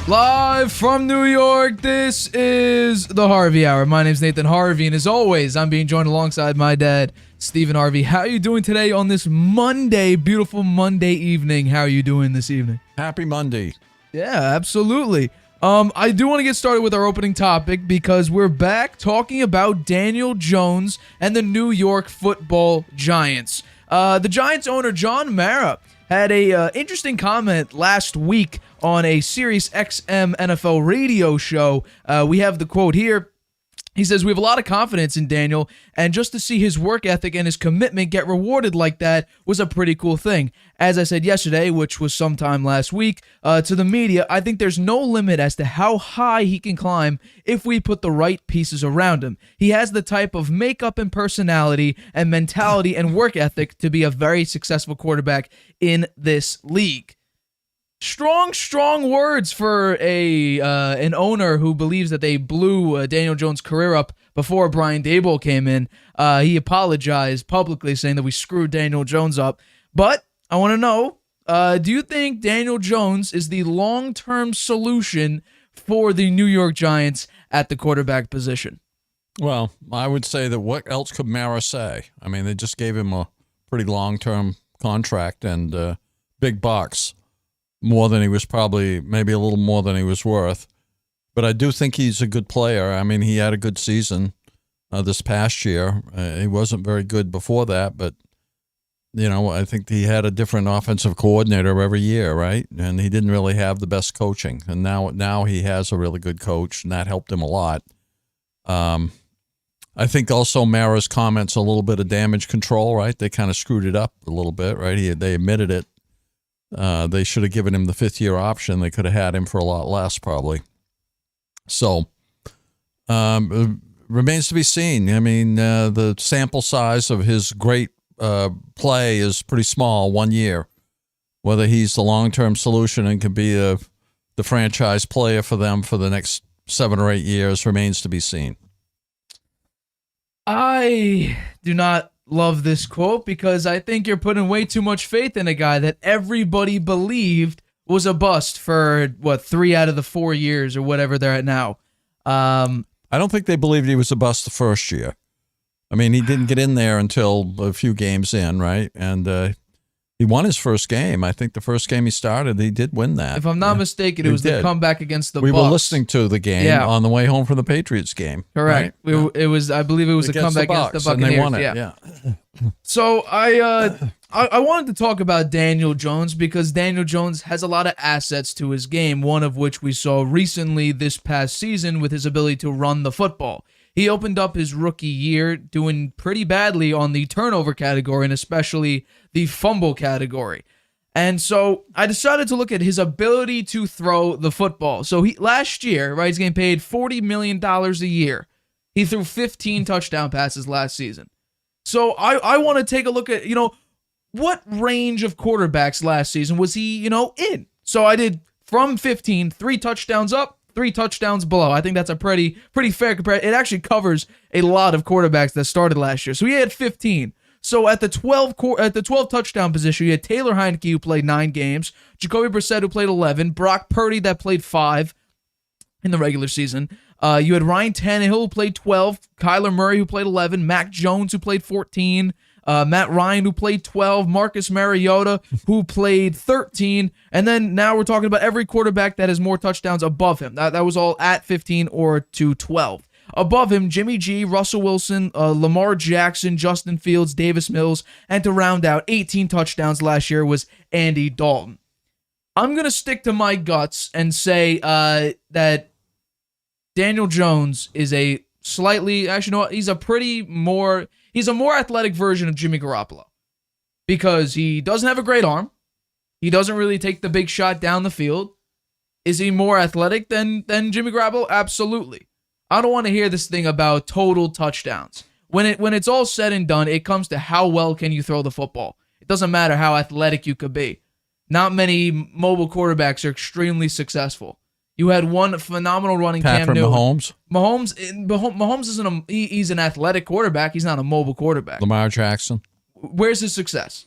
Live from New York, this is the Harvey Hour. My name's Nathan Harvey, and as always, I'm being joined alongside my dad, Stephen Harvey. How are you doing today on this Monday, beautiful Monday evening? How are you doing this evening? Happy Monday. Yeah, absolutely. I do want to get started with our opening topic because we're back talking about Daniel Jones and the New York Football Giants. The Giants owner, John Mara, had a interesting comment last week on a Sirius XM NFL radio show. We have the quote here. He says, "We have a lot of confidence in Daniel, and just to see his work ethic and his commitment get rewarded like that was a pretty cool thing. As I said yesterday, which was sometime last week, to the media, I think there's no limit as to how high he can climb if we put the right pieces around him. He has the type of makeup and personality and mentality and work ethic to be a very successful quarterback in this league." Strong words for an owner who believes that they blew Daniel Jones' career up before Brian Daboll came in. He apologized publicly, saying that we screwed Daniel Jones up. But I want to know, do you think Daniel Jones is the long-term solution for the New York Giants at the quarterback position? Well, I would say that what else could Mara say? I mean, they just gave him a pretty long-term contract and big bucks. More than he was probably, maybe a little more than he was worth. But I do think he's a good player. I mean, he had a good season this past year. He wasn't very good before that, but, you know, I think he had a different offensive coordinator every year, right? And he didn't really have the best coaching. And now he has a really good coach, and that helped him a lot. I think also Mara's comments, a little bit of damage control, right? They kind of screwed it up a little bit, right? They admitted it. They should have given him the fifth-year option. They could have had him for a lot less, probably. So, it remains to be seen. I mean, the sample size of his great play is pretty small, 1 year. Whether he's the long-term solution and can be the franchise player for them for the next 7 or 8 years remains to be seen. I do not love this quote because I think you're putting way too much faith in a guy that everybody believed was a bust for, 3 out of the 4 years or whatever they're at now. I don't think they believed he was a bust the first year. I mean, he didn't get in there until a few games in, right? And he won his first game. I think the first game he started, he did win that. If I'm not mistaken, it was the comeback against the Bucs. We were listening to the game on the way home from the Patriots game. Correct. Right? It was, I believe it was a comeback against the Buccaneers. And they won it, yeah. So I wanted to talk about Daniel Jones because Daniel Jones has a lot of assets to his game, one of which we saw recently this past season with his ability to run the football. He opened up his rookie year doing pretty badly on the turnover category and especially the fumble category. And so I decided to look at his ability to throw the football. So last year, right, he's getting paid $40 million a year. He threw 15 touchdown passes last season. So I want to take a look at, what range of quarterbacks last season was he, in? So I did from 15, 3 touchdowns up, 3 touchdowns below. I think that's a pretty fair comparison. It actually covers a lot of quarterbacks that started last year. So he had 15. So at the 12 touchdown position, you had Taylor Heineke, who played 9 games, Jacoby Brissett, who played 11, Brock Purdy, that played 5 in the regular season. You had Ryan Tannehill, who played 12, Kyler Murray, who played 11, Mac Jones, who played 14, Matt Ryan, who played 12, Marcus Mariota, who played 13, and then now we're talking about every quarterback that has more touchdowns above him. That was all at 15 or to 12. Above him, Jimmy G, Russell Wilson, Lamar Jackson, Justin Fields, Davis Mills, and to round out 18 touchdowns last year was Andy Dalton. I'm going to stick to my guts and say that Daniel Jones is he's a more athletic version of Jimmy Garoppolo because he doesn't have a great arm. He doesn't really take the big shot down the field. Is he more athletic than Jimmy Garoppolo? Absolutely. I don't want to hear this thing about total touchdowns. When it's all said and done, it comes to how well can you throw the football. It doesn't matter how athletic you could be. Not many mobile quarterbacks are extremely successful. You had one phenomenal running Cam Newton. Mahomes isn't he's an athletic quarterback. He's not a mobile quarterback. Lamar Jackson. Where's his success?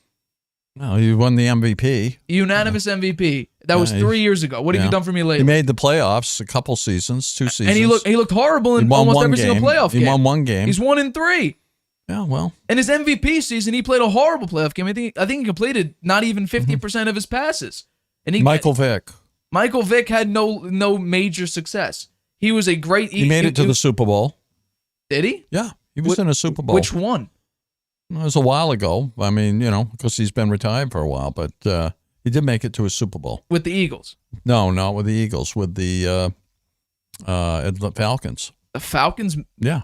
No, he won the MVP. Unanimous MVP. That was 3 years ago. What have you done for me lately? He made the playoffs a couple seasons, 2 seasons. And he looked horrible in almost every single playoff game. He won 1 game. He's 1-3. Yeah, well. In his MVP season, he played a horrible playoff game. I think he completed not even 50% of his passes. And Michael Vick had no major success. He was a great. He made it to the Super Bowl. Did he? Yeah, he was in a Super Bowl. Which one? It was a while ago. I mean, because he's been retired for a while, but he did make it to a Super Bowl with the Eagles. No, not with the Eagles. With the Falcons. The Falcons. Yeah.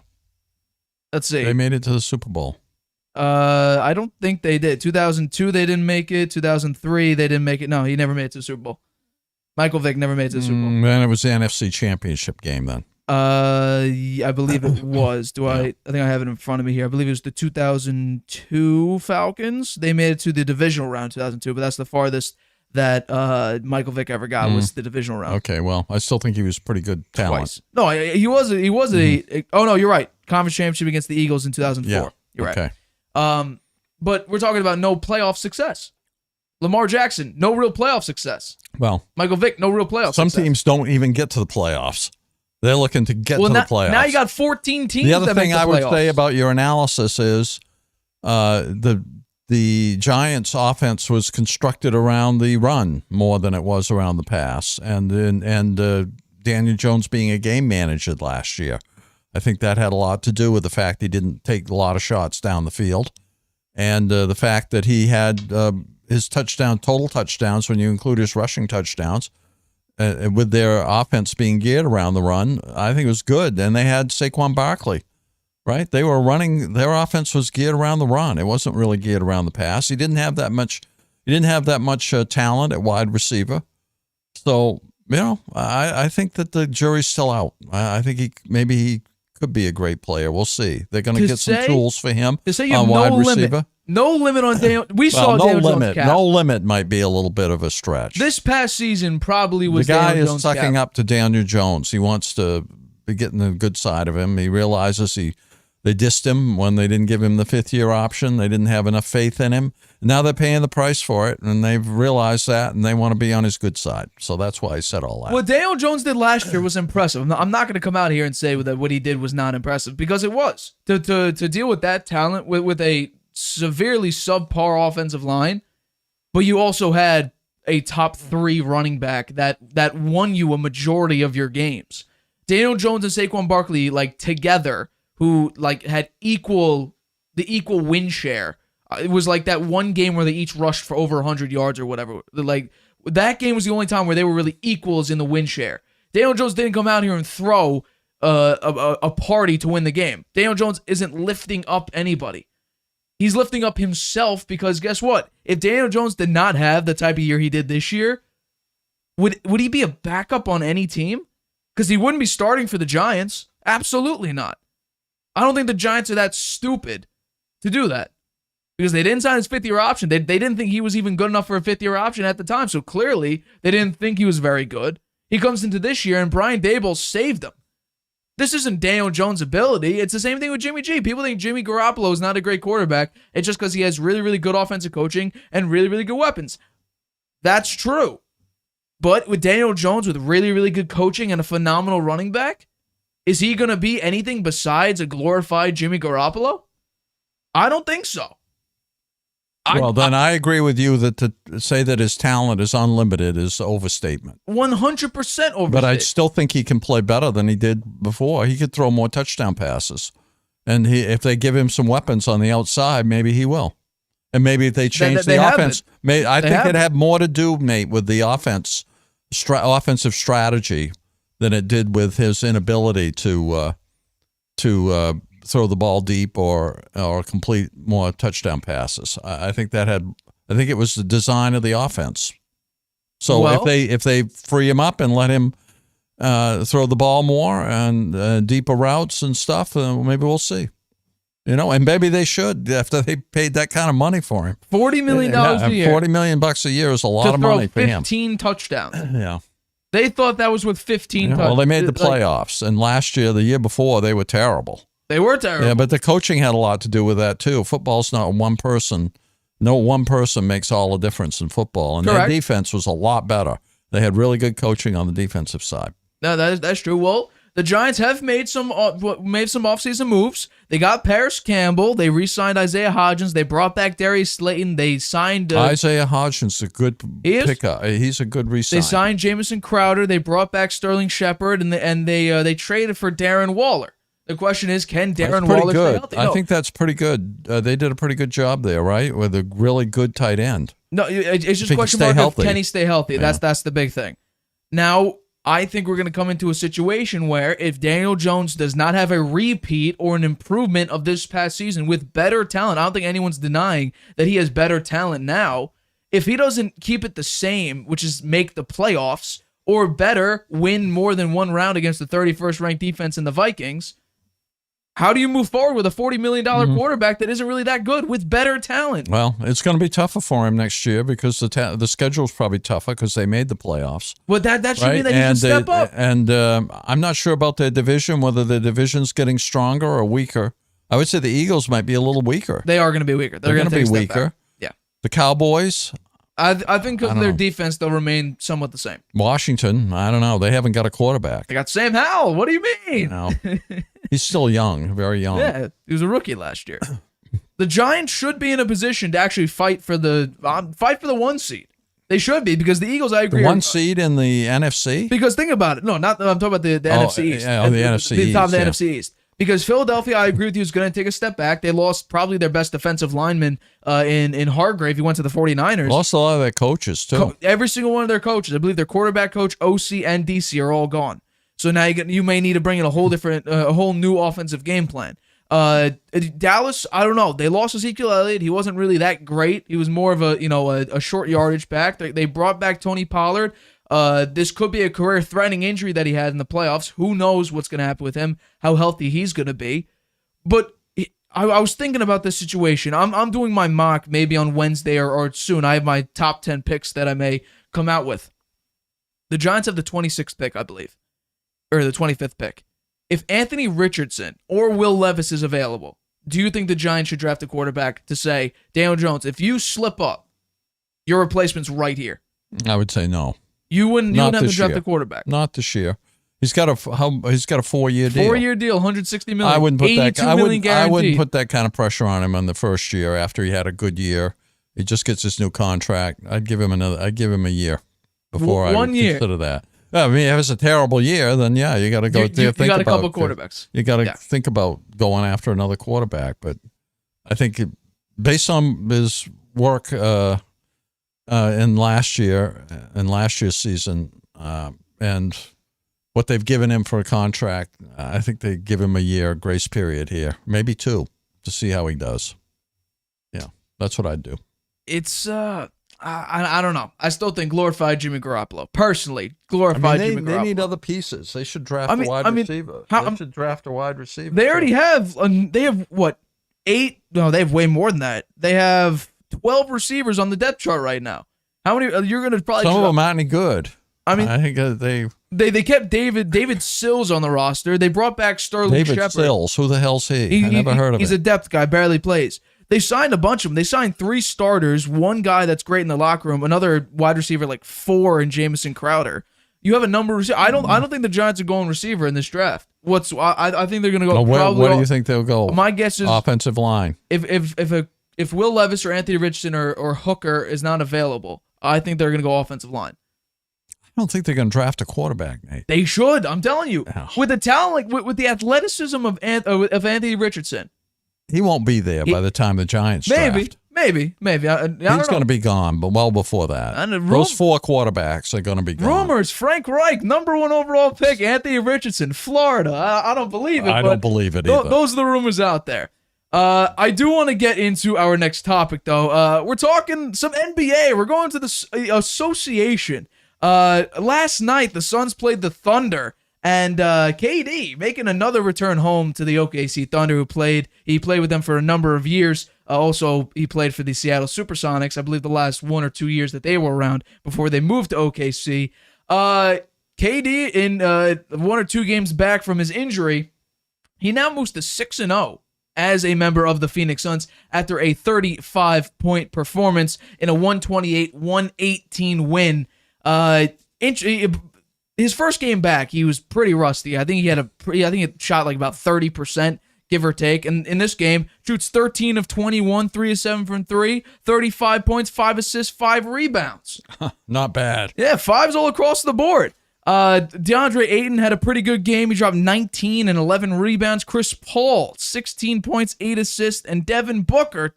Let's see. They made it to the Super Bowl. I don't think they did. 2002, they didn't make it. 2003, they didn't make it. No, he never made it to the Super Bowl. Michael Vick never made it to the Super Bowl. Then it was the NFC Championship game then. I believe it was. I think I have it in front of me here. I believe it was the 2002 Falcons. They made it to the divisional round 2002, but that's the farthest that Michael Vick ever got was the divisional round. Okay, well, I still think he was pretty good talent. Twice. No, he was oh no, you're right. Conference championship against the Eagles in 2004. Yeah. You're right. Okay. But we're talking about no playoff success. Lamar Jackson, no real playoff success. Well, Michael Vick, no real playoff success. Some teams don't even get to the playoffs. They're looking to get to the playoffs. Now you got 14 teams. The other thing I would say about your analysis is the Giants' offense was constructed around the run more than it was around the pass, and Daniel Jones being a game manager last year, I think that had a lot to do with the fact he didn't take a lot of shots down the field, and the fact that he had his total touchdowns when you include his rushing touchdowns. With their offense being geared around the run, I think it was good. And they had Saquon Barkley, right? They were running. Their offense was geared around the run. It wasn't really geared around the pass. He didn't have that much. He didn't have that much talent at wide receiver. So I think that the jury's still out. I think he could be a great player. We'll see. They're going to get some tools for him on wide receiver. No limit on Daniel. We saw Daniel Jones cap. No limit might be a little bit of a stretch. This past season probably was the guy Daniel is Jones sucking cap. up to Daniel Jones. He wants to be getting the good side of him. He realizes they dissed him when they didn't give him the 5th-year option. They didn't have enough faith in him. Now they're paying the price for it, and they've realized that, and they want to be on his good side. So that's why he said all that. What Daniel Jones did last year was impressive. I'm not going to come out here and say that what he did was not impressive, because it was. To deal with that talent with a severely subpar offensive line, but you also had a top 3 running back that won you a majority of your games. Daniel Jones and Saquon Barkley together, who had the equal win share. It was like that one game where they each rushed for over 100 yards or whatever. That game was the only time where they were really equals in the win share. Daniel Jones didn't come out here and throw a party to win the game. Daniel Jones isn't lifting up anybody. He's lifting up himself, because guess what? If Daniel Jones did not have the type of year he did this year, would he be a backup on any team? Because he wouldn't be starting for the Giants. Absolutely not. I don't think the Giants are that stupid to do that, because they didn't sign his 5th-year option. They didn't think he was even good enough for a 5th-year option at the time, so clearly they didn't think he was very good. He comes into this year, and Brian Daboll saved him. This isn't Daniel Jones' ability. It's the same thing with Jimmy G. People think Jimmy Garoppolo is not a great quarterback. It's just because he has really, really good offensive coaching and really, really good weapons. That's true. But with Daniel Jones with really, really good coaching and a phenomenal running back, is he going to be anything besides a glorified Jimmy Garoppolo? I don't think so. Then I agree with you that to say that his talent is unlimited is overstatement. 100% overstatement. But I still think he can play better than he did before. He could throw more touchdown passes. And if they give him some weapons on the outside, maybe he will. And maybe if they change the offense, I think it had more to do, Nate, with the offensive strategy than it did with his inability to throw the ball deep or complete more touchdown passes. I think it was the design of the offense. So if they free him up and let him throw the ball more and deeper routes and stuff, maybe we'll see. And maybe they should after they paid that kind of money for him. $40 million a year. $40 million a year is a lot of money for him. 15 touchdowns. Yeah. They thought that was with 15 touchdowns. Well, they made the playoffs, and the year before, they were terrible. They were terrible. Yeah, but the coaching had a lot to do with that, too. Football's not one person No one person makes all the difference in football, and Correct. their defense was a lot better. They had really good coaching on the defensive side. No, that's true. Well, the Giants have made some offseason moves. They got Paris Campbell. They re-signed Isaiah Hodgins. They brought back Darius Slayton. They signed Isaiah Hodgins a good pickup. He's a good re-sign. They signed Jamison Crowder. They brought back Sterling Shepard, and they traded for Darren Waller. The question is, can Darren Waller stay healthy? I think that's pretty good. They did a pretty good job there, right? With a really good tight end. No, it's just a question mark of can he stay healthy? Yeah. That's the big thing. Now, I think we're going to come into a situation where if Daniel Jones does not have a repeat or an improvement of this past season with better talent, I don't think anyone's denying that he has better talent now. If he doesn't keep it the same, which is make the playoffs, or better, win more than one round against the 31st ranked defense in the Vikings, how do you move forward with a $40 million quarterback that isn't really that good with better talent? Well, it's going to be tougher for him next year because the schedule's probably tougher because they made the playoffs. Well, that should mean that he should step up. And I'm not sure about their division, whether the division's getting stronger or weaker. I would say the Eagles might be a little weaker. They are going to be weaker. They're going to be weaker. Back. Yeah. The Cowboys, I think because of their defense, they'll remain somewhat the same. Washington, I don't know. They haven't got a quarterback. They got Sam Howell. What do you mean? No. He's still young, very young. Yeah, he was a rookie last year. The Giants should be in a position to actually fight for the 1 seed. They should be because the Eagles, I agree, the 1 seed in the NFC. Because think about it. No, not I'm talking about the NFC East. Yeah, the NFC East. The top of the NFC East. Because Philadelphia, I agree with you, is going to take a step back. They lost probably their best defensive lineman in Hargrave. He went to the 49ers. Lost a lot of their coaches, too. Every single one of their coaches. I believe their quarterback coach, OC, and DC are all gone. So now you may need to bring in a whole new offensive game plan. Dallas, I don't know. They lost Ezekiel Elliott. He wasn't really that great. He was more of a short yardage back. They brought back Tony Pollard. This could be a career-threatening injury that he had in the playoffs. Who knows what's going to happen with him, how healthy he's going to be. But I was thinking about this situation. I'm doing my mock maybe on Wednesday or soon. I have my top 10 picks that I may come out with. The Giants have the 26th pick, I believe, or the 25th pick. If Anthony Richardson or Will Levis is available, do you think the Giants should draft a quarterback to say, Daniel Jones, if you slip up, your replacement's right here? I would say no. You wouldn't have to draft a quarterback. Not this year. He's got a 4-year deal. 4-year deal, $160 million. I wouldn't put that. Guaranteed. I wouldn't put that kind of pressure on him in the first year after he had a good year. He just gets his new contract. I'd give him a year before I would consider that. I mean, if it's a terrible year, then yeah, you got to go there. You got a couple quarterbacks. You got to think about going after another quarterback. But I think based on his work in last year's season, and what they've given him for a contract, I think they give him a year grace period here, maybe 2, to see how he does. Yeah, that's what I'd do. It's I don't know. I still think glorified Jimmy Garoppolo. Personally, glorified Jimmy Garoppolo. They need other pieces. They should draft a wide receiver. They should draft a wide receiver. They already have. They have what? 8? No, they have way more than that. They have 12 receivers on the depth chart right now. How many? You're going to probably. Some of them aren't any good. I mean, I think they kept David Sills on the roster. They brought back Sterling Shepard. David Sills, who the hell's he? I never heard of him. He's a depth guy, barely plays. They signed a bunch of them. They signed 3 starters, 1 guy that's great in the locker room, another wide receiver like 4 in Jamison Crowder. You have a number of receivers. I don't think the Giants are going receiver in this draft. I think they're going to go. What do you think they'll go? My guess is offensive line. If Will Levis or Anthony Richardson or Hooker is not available, I think they're going to go offensive line. I don't think they're going to draft a quarterback, Nate. They should. I'm telling you, Oh. with the talent, with the athleticism of Anthony Richardson. He won't be there by the time the Giants draft. Maybe. He's going to be gone, but well before that. Those 4 quarterbacks are going to be gone. Rumors, Frank Reich, number 1 overall pick, Anthony Richardson, Florida. I don't believe it. I don't believe it either. Those are the rumors out there. I do want to get into our next topic, though. We're talking some NBA. We're going to the association. Last night, the Suns played the Thunder. And KD making another return home to the OKC Thunder, he played with them for a number of years. Also, he played for the Seattle Supersonics, I believe the last 1 or 2 years that they were around before they moved to OKC. KD, in 1 or 2 games back from his injury, he now moves to 6-0 as a member of the Phoenix Suns after a 35-point performance in a 128-118 win. His first game back, he was pretty rusty. I think he shot like about 30%, give or take. And in this game, shoots 13 of 21, 3 of 7 from 3, 35 points, 5 assists, 5 rebounds. Not bad. Yeah, 5s all across the board. DeAndre Ayton had a pretty good game. He dropped 19 and 11 rebounds. Chris Paul, 16 points, 8 assists. And Devin Booker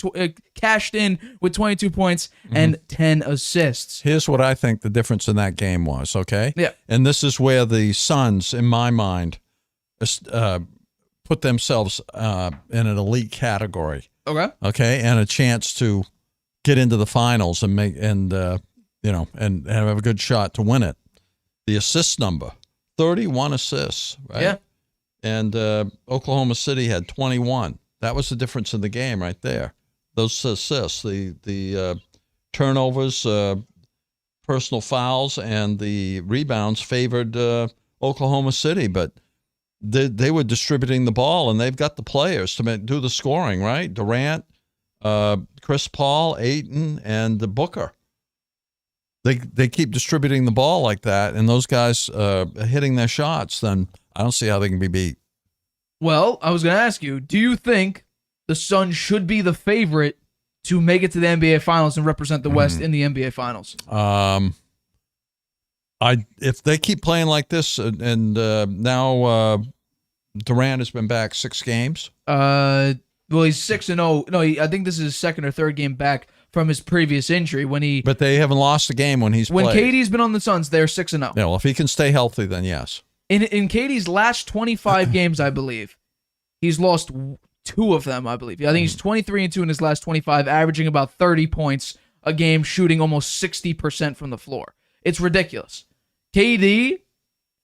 cashed in with 22 points and 10 assists. Here's what I think the difference in that game was, okay? Yeah. And this is where the Suns, in my mind, put themselves in an elite category. Okay. Okay, and a chance to get into the finals and have a good shot to win it. The assist number, 31 assists, right? Yeah. And Oklahoma City had 21. That was the difference in the game right there. Those assists, the turnovers, personal fouls, and the rebounds favored Oklahoma City, but they were distributing the ball, and they've got the players to do the scoring, right? Durant, Chris Paul, Ayton, and Booker. They keep distributing the ball like that, and those guys hitting their shots, then I don't see how they can be beat. Well, I was going to ask you, do you think the Suns should be the favorite to make it to the NBA Finals and represent the West in the NBA Finals? If they keep playing like this, and now Durant has been back 6 games. Well, he's 6-0. No, I think this is his second or third game back from his previous injury But they haven't lost a game when he's played. When KD's been on the Suns, they're 6-0. Yeah, well, if he can stay healthy, then yes. In KD's last 25 games, I believe, he's lost 2 of them, I believe. I think he's 23-2 in his last 25, averaging about 30 points a game, shooting almost 60% from the floor. It's ridiculous. KD,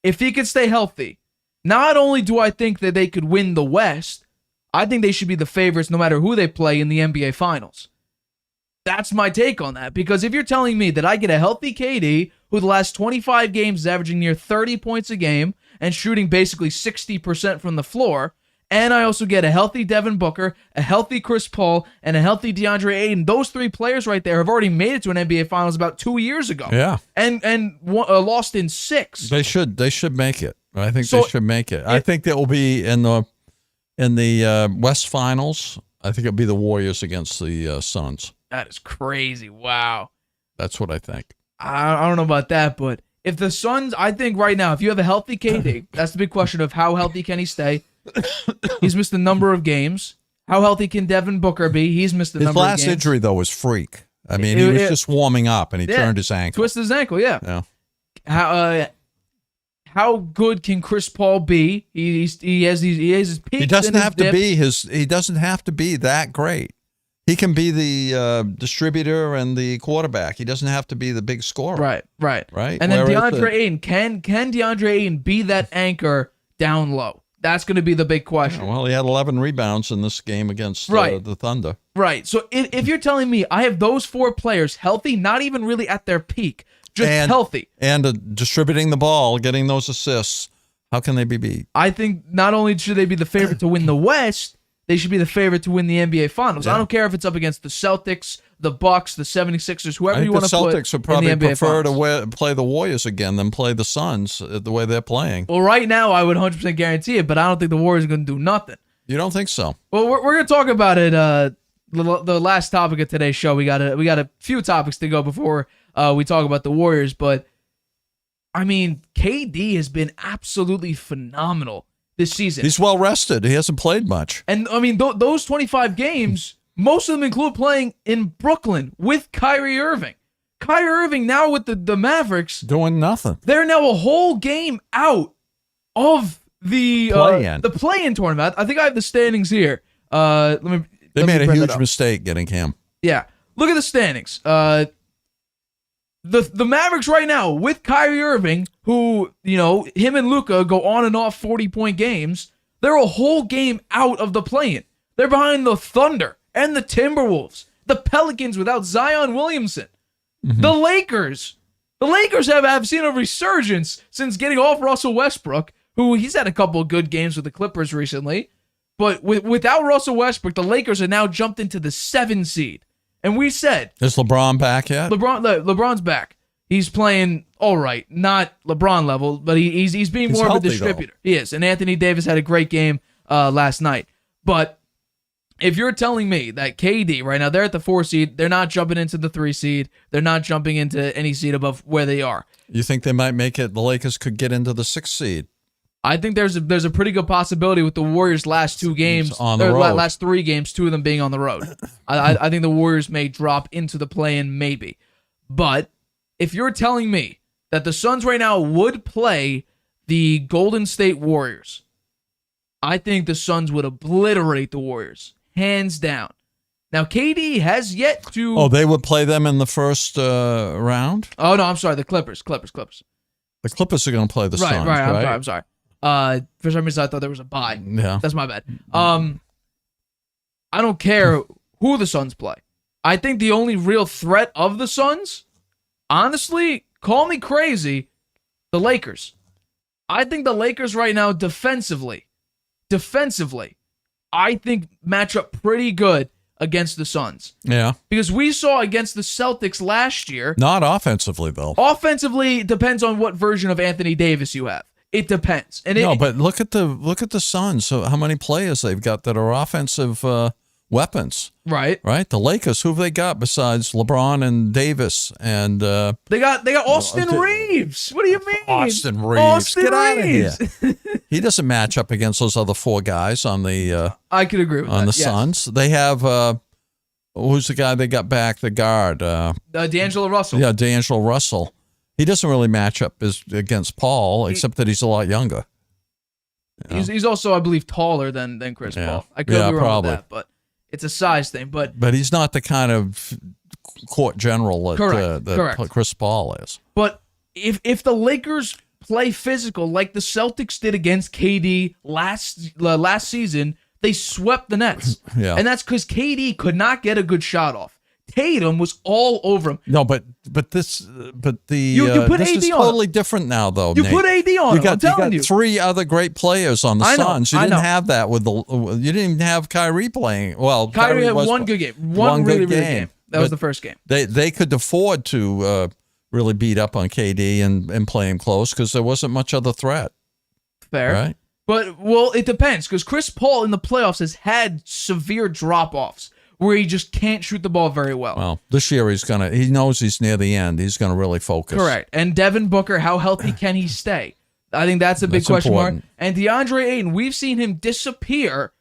if he could stay healthy, not only do I think that they could win the West, I think they should be the favorites no matter who they play in the NBA Finals. That's my take on that, because if you're telling me that I get a healthy KD who the last 25 games is averaging near 30 points a game and shooting basically 60% from the floor, and I also get a healthy Devin Booker, a healthy Chris Paul, and a healthy DeAndre Ayton, those 3 players right there have already made it to an NBA Finals about 2 years ago. Yeah. And lost in 6. They should make it. I think they should make it. I think that will be in the West Finals. I think it'll be the Warriors against the Suns. That is crazy. Wow. That's what I think. I don't know about that, but if the Suns, I think right now, if you have a healthy KD, that's the big question of how healthy can he stay. He's missed a number of games. How healthy can Devin Booker be? He's missed a number of games. His last injury, though, was freak. I mean, he was just warming up, and he turned his ankle. Twisted his ankle, yeah. How good can Chris Paul be? He has his peaks. He doesn't have to be He doesn't have to be that great. He can be the distributor and the quarterback. He doesn't have to be the big scorer. Right. And then DeAndre Ayton, can DeAndre Ayton be that anchor down low? That's going to be the big question. Well, he had 11 rebounds in this game against the Thunder. Right. So if you're telling me I have those 4 players healthy, not even really at their peak, just healthy. And distributing the ball, getting those assists, how can they be beat? I think not only should they be the favorite to win the West, they should be the favorite to win the NBA Finals. Yeah. I don't care if it's up against the Celtics, the Bucks, the 76ers, whoever you want to put in the NBA Finals. The Celtics would probably prefer to play the Warriors again than play the Suns the way they're playing. Well, right now, I would 100% guarantee it, but I don't think the Warriors are going to do nothing. You don't think so? Well, we're going to talk about it. The last topic of today's show. We got a few topics to go before we talk about the Warriors, but I mean, KD has been absolutely phenomenal this season. He's well rested. He hasn't played much. And I mean, those 25 games, most of them include playing in Brooklyn with Kyrie Irving. Kyrie Irving now with the Mavericks. Doing nothing. They're now a whole game out of the play-in tournament. I think I have the standings here. They made a huge mistake getting him. Yeah. Look at the standings. The Mavericks right now with Kyrie Irving, who, him and Luka go on and off 40-point games, they're a whole game out of the play-in. They're behind the Thunder and the Timberwolves, the Pelicans without Zion Williamson, the Lakers. The Lakers have seen a resurgence since getting off Russell Westbrook, who he's had a couple of good games with the Clippers recently. But without Russell Westbrook, the Lakers are now jumped into the 7 seed. And we said, is LeBron back yet? LeBron's back. He's playing all right, not LeBron level, but he's being more of a distributor. He is. And Anthony Davis had a great game last night. But if you're telling me that KD right now, they're at the 4 seed, they're not jumping into the 3 seed, they're not jumping into any seed above where they are. You think they might make it? The Lakers could get into the 6th seed. I think there's a pretty good possibility with the Warriors' last 2 games, on the road. Last 3 games, 2 of them being on the road. I think the Warriors may drop into the play-in, maybe. But if you're telling me that the Suns right now would play the Golden State Warriors, I think the Suns would obliterate the Warriors, hands down. Now, KD has yet to... Oh, they would play them in the first round? Oh, no, I'm sorry, the Clippers. The Clippers are going to play the Suns, right? right? I'm sorry. For some reason, I thought there was a bye. Yeah. That's my bad. I don't care who the Suns play. I think the only real threat of the Suns, honestly, call me crazy, the Lakers. I think the Lakers right now, defensively, I think match up pretty good against the Suns. Yeah. Because we saw against the Celtics last year. Not offensively, though. Offensively, it depends on what version of Anthony Davis you have. It depends. And but look at the Suns. So how many players they've got that are offensive weapons? Right. The Lakers. Who have they got besides LeBron and Davis? And they got Austin Reeves. What do you mean? Austin Reeves. Get out of here. He doesn't match up against those other 4 guys on the. I could agree with that. On the Suns, they have. Who's the guy they got back? The guard. D'Angelo Russell. Yeah, D'Angelo Russell. He doesn't really match up against Paul, except that he's a lot younger. He's also, I believe, taller than Chris Paul. I could be wrong with that, but it's a size thing. But he's not the kind of court general that Chris Paul is. But if the Lakers play physical like the Celtics did against KD last season, they swept the Nets. Yeah. And that's because KD could not get a good shot off. Tatum was all over him. No, but this put this AD is totally different now, though. You Nate. Put AD on him. I'm telling you. You got 3 other great players on the Suns. You didn't have that with you didn't even have Kyrie playing. Well, Kyrie had one good game. One really good game. That was the first game. They could afford to really beat up on KD and play him close because there wasn't much other threat. Fair. Right? But, well, it depends because Chris Paul in the playoffs has had severe drop-offs where he just can't shoot the ball very well. Well, this year he knows he's near the end. He's going to really focus. Correct. And Devin Booker, how healthy can he stay? I think that's a big question mark. And DeAndre Ayton, we've seen him disappear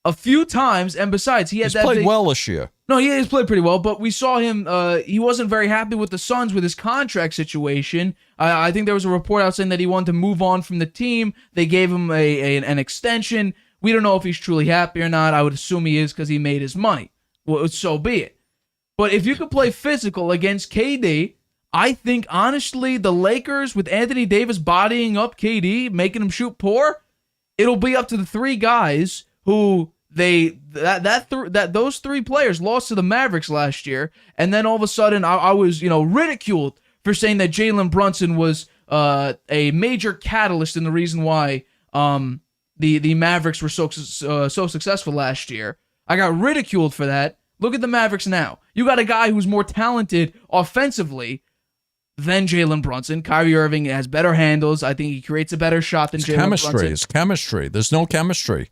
a few times, and besides, he's played well this year. No, he has played pretty well, but we saw him, he wasn't very happy with the Suns with his contract situation. I think there was a report out saying that he wanted to move on from the team. They gave him an extension. We don't know if he's truly happy or not. I would assume he is because he made his money. Well, so be it. But if you could play physical against KD, I think, honestly, the Lakers with Anthony Davis bodying up KD, making him shoot poor, it'll be up to the 3 guys who those 3 players lost to the Mavericks last year, and then all of a sudden I was ridiculed for saying that Jalen Brunson was a major catalyst in the reason why the Mavericks were so successful last year. I got ridiculed for that. Look at the Mavericks now. You got a guy who's more talented offensively than Jalen Brunson. Kyrie Irving has better handles. I think he creates a better shot than Jalen Brunson. It's chemistry. There's no chemistry.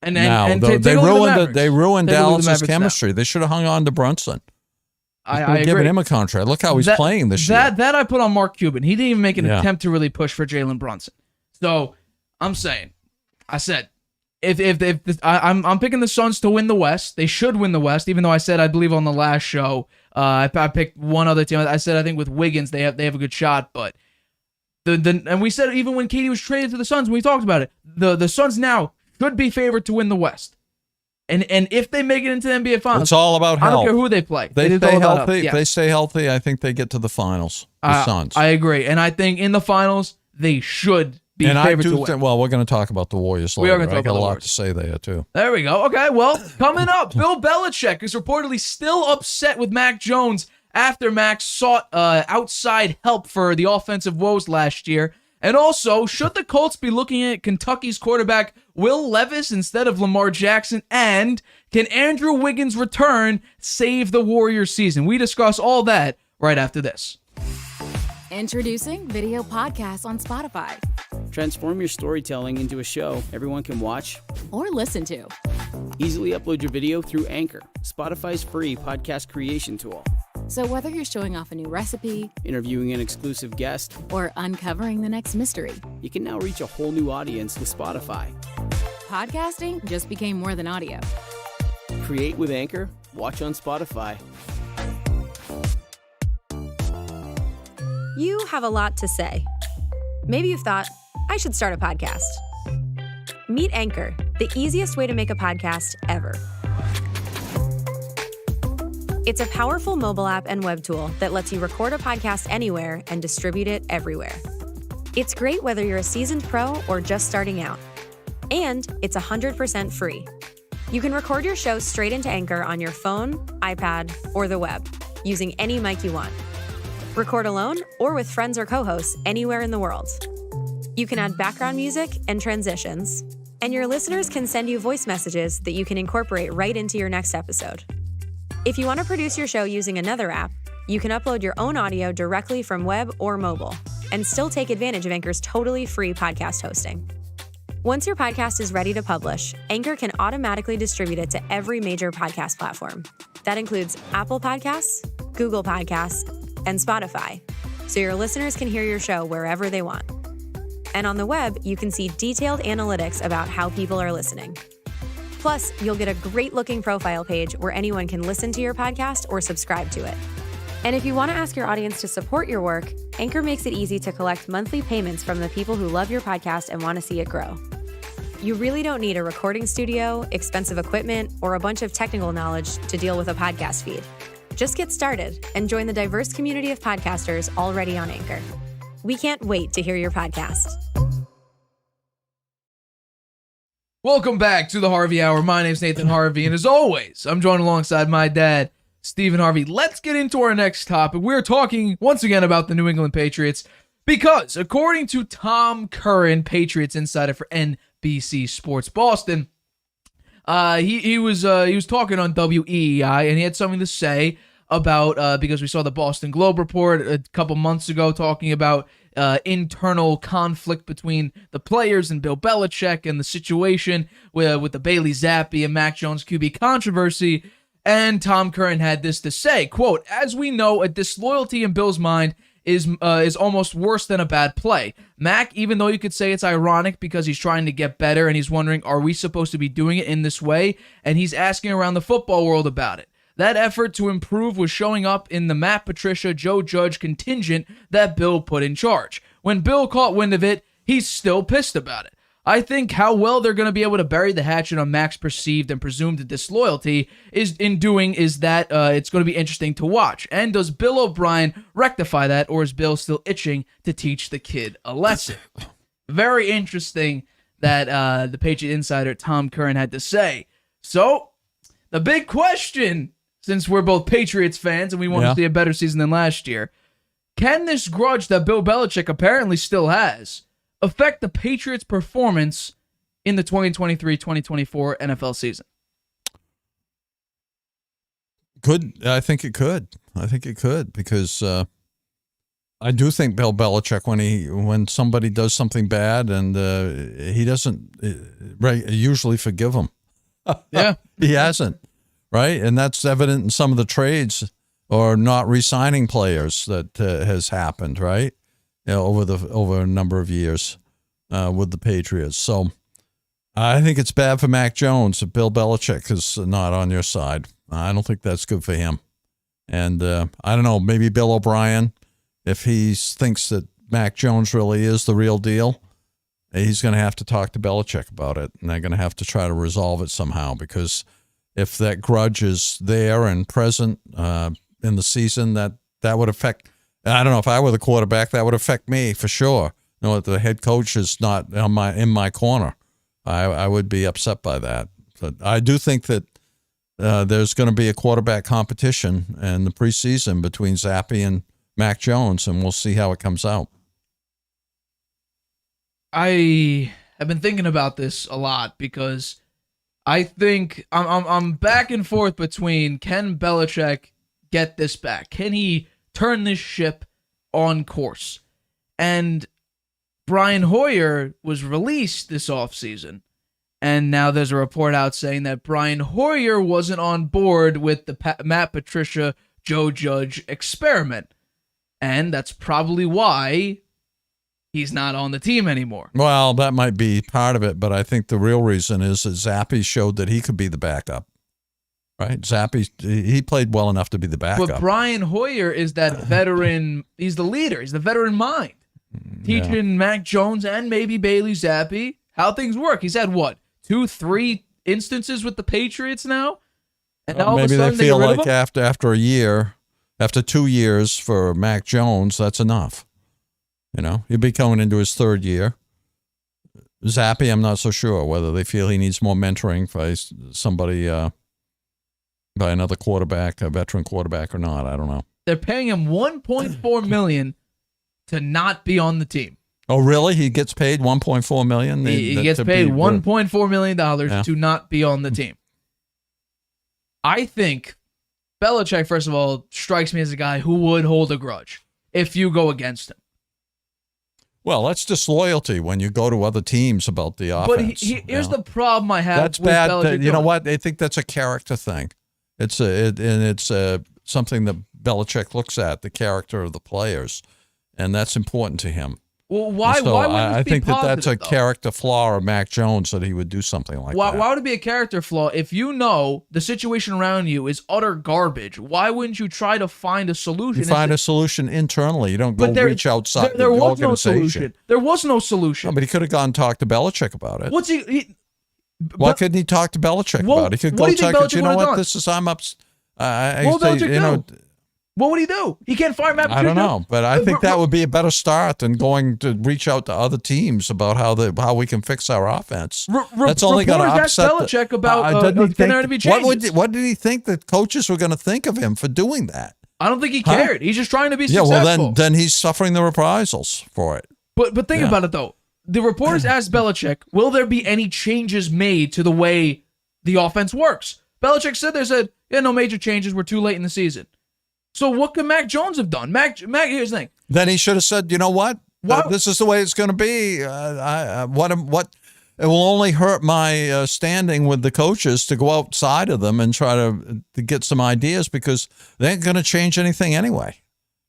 And they ruined Dallas' chemistry. They should have hung on to Brunson. I agree. Giving him a contract. Look how he's playing this year. That I put on Mark Cuban. He didn't even make an attempt to really push for Jalen Brunson. So I'm saying, I'm picking the Suns to win the West. They should win the West, even though I said I believe on the last show I picked one other team. I said I think with Wiggins they have a good shot, but and we said even when KD was traded to the Suns when we talked about it, the Suns now should be favored to win the West. And if they make it into the NBA Finals, it's all about health. I don't care who they play. They stay healthy. If they stay healthy, I think they get to the finals. The Suns. I agree, and I think in the finals they should be favored to win. Well, we're going to talk about the Warriors later. We are going to talk about the Warriors. I got a lot to say there too. There we go. Okay, well, coming up, Bill Belichick is reportedly still upset with Mac Jones after Mac sought outside help for the offensive woes last year. And also, should the Colts be looking at Kentucky's quarterback Will Levis instead of Lamar Jackson? And can Andrew Wiggins' return save the Warriors season? We discuss all that right after this. Introducing video podcasts on Spotify. Transform your storytelling into a show everyone can watch or listen to. Easily upload your video through Anchor, Spotify's free podcast creation tool. So whether you're showing off a new recipe, interviewing an exclusive guest, or uncovering the next mystery, you can now reach a whole new audience with Spotify. Podcasting just became more than audio. Create with Anchor, watch on Spotify. You have a lot to say. Maybe you've thought, I should start a podcast. Meet Anchor, the easiest way to make a podcast ever. It's a powerful mobile app and web tool that lets you record a podcast anywhere and distribute it everywhere. It's great whether you're a seasoned pro or just starting out. And it's 100% free. You can record your show straight into Anchor on your phone, iPad, or the web, using any mic you want. Record alone or with friends or co-hosts anywhere in the world. You can add background music and transitions, and your listeners can send you voice messages that you can incorporate right into your next episode. If you want to produce your show using another app, you can upload your own audio directly from web or mobile and still take advantage of Anchor's totally free podcast hosting. Once your podcast is ready to publish, Anchor can automatically distribute it to every major podcast platform. That includes Apple Podcasts, Google Podcasts, and Spotify, so your listeners can hear your show wherever they want. And on the web, you can see detailed analytics about how people are listening. Plus, you'll get a great-looking profile page where anyone can listen to your podcast or subscribe to it. And if you want to ask your audience to support your work, Anchor makes it easy to collect monthly payments from the people who love your podcast and want to see it grow. You really don't need a recording studio, expensive equipment, or a bunch of technical knowledge to deal with a podcast feed. Just get started and join the diverse community of podcasters already on Anchor. We can't wait to hear your podcast. Welcome back to the Harvey Hour. My name's Nathan Harvey, and as always, I'm joined alongside my dad, Stephen Harvey. Let's get into our next topic. We're talking once again about the New England Patriots because, according to Tom Curran, Patriots insider for NBC Sports Boston, he was talking on WEEI, and he had something to say about because we saw the Boston Globe report a couple months ago talking about internal conflict between the players and Bill Belichick and the situation with the Bailey Zappi and Mac Jones QB controversy. And Tom Curran had this to say, quote, "As we know, a disloyalty in Bill's mind is almost worse than a bad play. Mac, even though you could say it's ironic because he's trying to get better and he's wondering, are we supposed to be doing it in this way? And he's asking around the football world about it. That effort to improve was showing up in the Matt Patricia, Joe Judge contingent that Bill put in charge. When Bill caught wind of it, he's still pissed about it. I think how well they're going to be able to bury the hatchet on Mac's perceived and presumed disloyalty is that it's going to be interesting to watch. And does Bill O'Brien rectify that, or is Bill still itching to teach the kid a lesson?" Very interesting that the Patriot insider Tom Curran had to say. So, the big question, since we're both Patriots fans and we want to see a better season than last year, can this grudge that Bill Belichick apparently still has affect the Patriots' performance in the 2023-2024 NFL season? I think it could because I do think Bill Belichick, when somebody does something bad and he doesn't usually forgive them. Yeah, he hasn't, right? And that's evident in some of the trades or not re-signing players that has happened, right? Over a number of years with the Patriots. So I think it's bad for Mac Jones if Bill Belichick is not on your side. I don't think that's good for him. And I don't know, maybe Bill O'Brien, if he thinks that Mac Jones really is the real deal, he's going to have to talk to Belichick about it, and they're going to have to try to resolve it somehow, because if that grudge is there and present in the season, that would affect, I don't know, if I were the quarterback, that would affect me for sure. You know, the head coach is not in my corner. I would be upset by that. But I do think that there's going to be a quarterback competition in the preseason between Zappi and Mac Jones, and we'll see how it comes out. I have been thinking about this a lot because I think I'm back and forth between can Belichick get this back? Can he turn this ship on course? And Brian Hoyer was released this offseason, and now there's a report out saying that Brian Hoyer wasn't on board with the Matt Patricia, Joe Judge experiment. And that's probably why he's not on the team anymore. Well, that might be part of it, but I think the real reason is that Zappe showed that he could be the backup. Right? Zappe, he played well enough to be the backup. But Brian Hoyer is that veteran. He's the leader. He's the veteran mind. Teaching Mac Jones and maybe Bailey Zappe how things work. He's had, 2-3 instances with the Patriots now? And now all maybe of a sudden they feel get rid like of him? after a year, after 2 years for Mac Jones, that's enough. He'll be coming into his third year. Zappe, I'm not so sure whether they feel he needs more mentoring by somebody, by another quarterback, a veteran quarterback or not. I don't know. They're paying him $1.4 million to not be on the team. Oh, really? He gets paid $1.4 million? He gets paid $1.4 million to not be on the team. I think Belichick, first of all, strikes me as a guy who would hold a grudge if you go against him. Well, that's disloyalty when you go to other teams about the offense. But here's the problem I have that's with bad. Belichick. You know what? I think that's a character thing. It's something that Belichick looks at, the character of the players, and that's important to him. Well, why wouldn't I this be think positive, that's a though? character flaw of Mac Jones that he would do something like that. Why would it be a character flaw if you know the situation around you is utter garbage? Why wouldn't you try to find a solution? You find a solution internally. You don't go reach outside there the was no organization. solution. There was no solution. No, but he could have gone and talked to Belichick about it. What's he Why couldn't he talk to Belichick about it? He could what go do you think talk. Belichick You know would have what? done? This is I'm up. What would Belichick do? What would he do? He can't fire Matt I Patricia. don't know, but I think that would be a better start than going to reach out to other teams about how we can fix our offense. That's only going to upset Belichick about doesn't he can there be changes? What did he think that coaches were going to think of him for doing that? I don't think he cared. He's just trying to be Yeah, successful. well then he's suffering the reprisals for it. But think about it though. The reporters asked Belichick, "Will there be any changes made to the way the offense works?" Belichick said, "Yeah, no major changes. We're too late in the season." So what could Mac Jones have done? Mac, here's the thing. Then he should have said, "You know what? This is the way it's going to be. What it will only hurt my standing with the coaches to go outside of them and try to get some ideas because they ain't going to change anything anyway.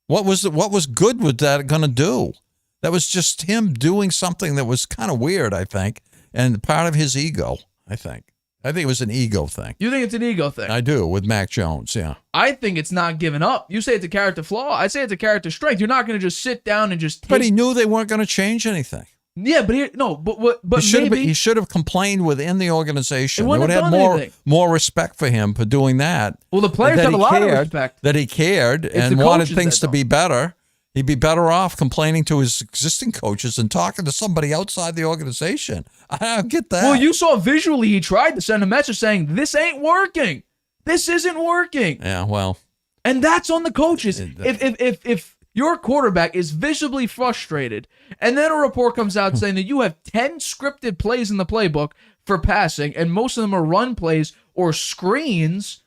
What was good with that going to do? That was just him doing something that was kind of weird, I think, and part of his ego, I think it was an ego thing. You think it's an ego thing? I do, with Mac Jones, yeah. I think it's not giving up. You say it's a character flaw. I say it's a character strength. You're not going to just sit down and just take... But he knew they weren't going to change anything. Yeah, but He should have complained within the organization. They They would wouldn't have have done more respect for him for doing that. Well, the players have a lot of respect. That he cared and the wanted coaches things that to be better. He'd be better off complaining to his existing coaches and talking to somebody outside the organization. I don't get that. Well, you saw visually he tried to send a message saying, "This ain't working. This isn't working." Yeah, well. And that's on the coaches. If your quarterback is visibly frustrated, and then a report comes out saying that you have 10 scripted plays in the playbook for passing, and most of them are run plays or screens,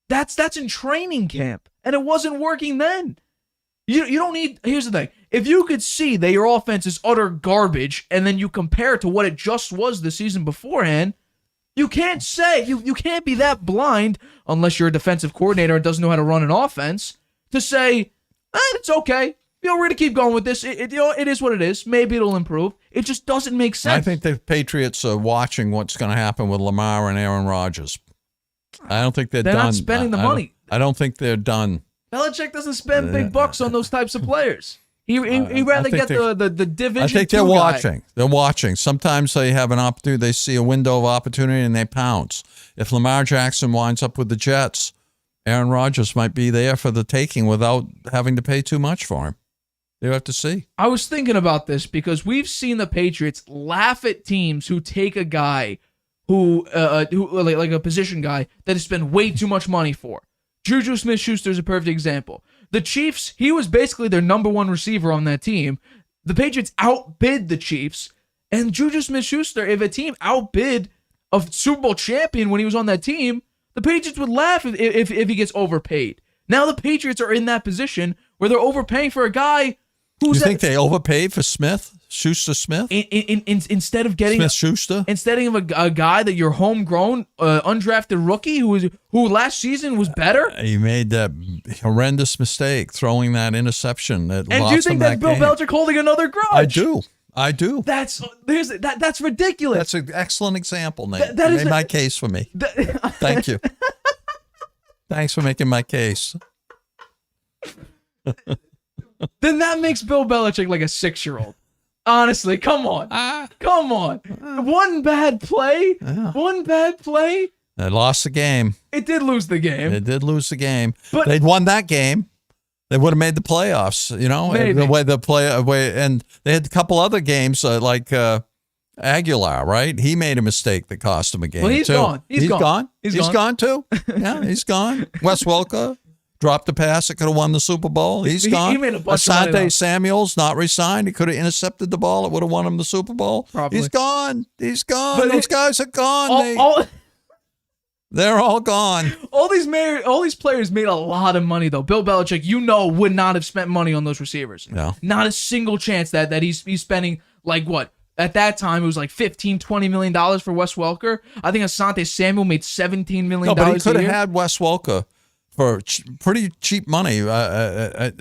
that's in training camp, and it wasn't working then. You don't need... Here's the thing. If you could see that your offense is utter garbage, and then you compare it to what it just was the season beforehand, you can't say... You can't be that blind, unless you're a defensive coordinator and doesn't know how to run an offense, to say, it's okay. We're going to keep going with this. It is what it is. Maybe it'll improve. It just doesn't make sense. I think the Patriots are watching what's going to happen with Lamar and Aaron Rodgers. I don't think they're done. They're not spending the money. I don't think they're done. Belichick doesn't spend big bucks on those types of players. He rather get the Division I think II they're guy. watching. They're watching. Sometimes they have an opportunity. They see a window of opportunity and they pounce. If Lamar Jackson winds up with the Jets, Aaron Rodgers might be there for the taking without having to pay too much for him. You have to see. I was thinking about this because we've seen the Patriots laugh at teams who take a guy who like a position guy that they spend way too much money for. Juju Smith-Schuster is a perfect example. The Chiefs, he was basically their number one receiver on that team. The Patriots outbid the Chiefs. And Juju Smith-Schuster, if a team outbid a Super Bowl champion when he was on that team, the Patriots would laugh if he gets overpaid. Now the Patriots are in that position where they're overpaying for a guy who's... You think they overpaid for Schuster-Smith? Instead of getting... Smith-Schuster? Instead of a guy that you're homegrown, undrafted rookie who last season was better? He made that horrendous mistake throwing that interception that and lost do you think him that's that Bill game. Belichick holding another grudge? I do. That's ridiculous. That's an excellent example, Nate. That you is made my case for me. Thank you. Thanks for making my case. Then that makes Bill Belichick like a 6-year-old. Honestly, come on. Come on. One bad play. They lost the game. It did lose the game. They did lose the game. But they'd won that game. They would have made the playoffs, Maybe. the way and they had a couple other games like Aguilar, right? He made a mistake that cost him a game. Well, he's too. gone. He's gone. He's gone too. Yeah, he's gone. Wes Welker dropped the pass that could have won the Super Bowl. He's gone. He made a bunch of money, though. Asante Samuel's not re-signed. He could have intercepted the ball. It would have won him the Super Bowl. Probably. He's gone. But Those guys are gone. They're all gone. All these players made a lot of money though. Bill Belichick, would not have spent money on those receivers. No. Not a single chance that he's spending like what? At that time, it was like $15-20 million for Wes Welker. I think Asante Samuel made $17 million. No, but he could have had Wes Welker for pretty cheap money, right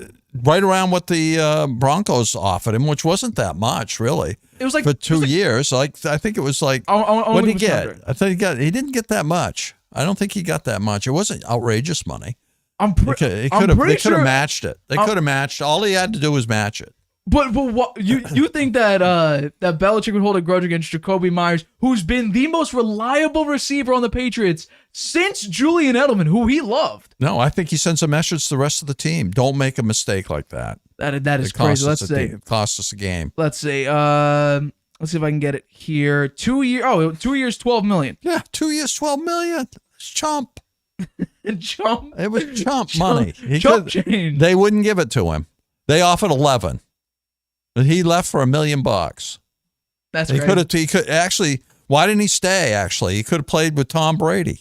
around what the Broncos offered him, which wasn't that much, really. It was like for 2 years. I think it was like what did he get? I think he didn't get that much. I don't think he got that much. It wasn't outrageous money. They could have matched it. They could have matched. All he had to do was match it. But what you think that that Belichick would hold a grudge against Jacoby Myers, who's been the most reliable receiver on the Patriots since Julian Edelman, who he loved? No, I think he sends a message to the rest of the team: don't make a mistake like that. That is crazy. Let's see. It cost us a game. Let's see. Let's see if I can get it here. 2 years, 12 million. Yeah, 2 years, 12 million. It's chump. Chump. It was chump money. Chump change. They wouldn't give it to him. They offered 11. But he left for $1 million. That's he crazy. He could actually. Why didn't he stay? Actually, he could have played with Tom Brady.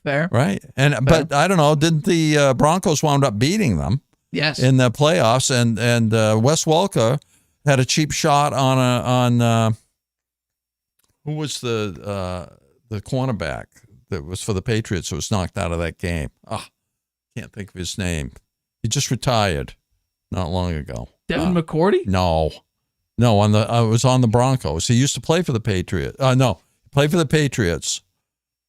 Fair, right? But I don't know. Didn't the Broncos wound up beating them? Yes. In the playoffs, and Wes Welker had a cheap shot on who was the cornerback that was for the Patriots who was knocked out of that game. Can't think of his name. He just retired not long ago. Devin McCourty? No. It was on the Broncos. He used to play for the Patriots. Played for the Patriots,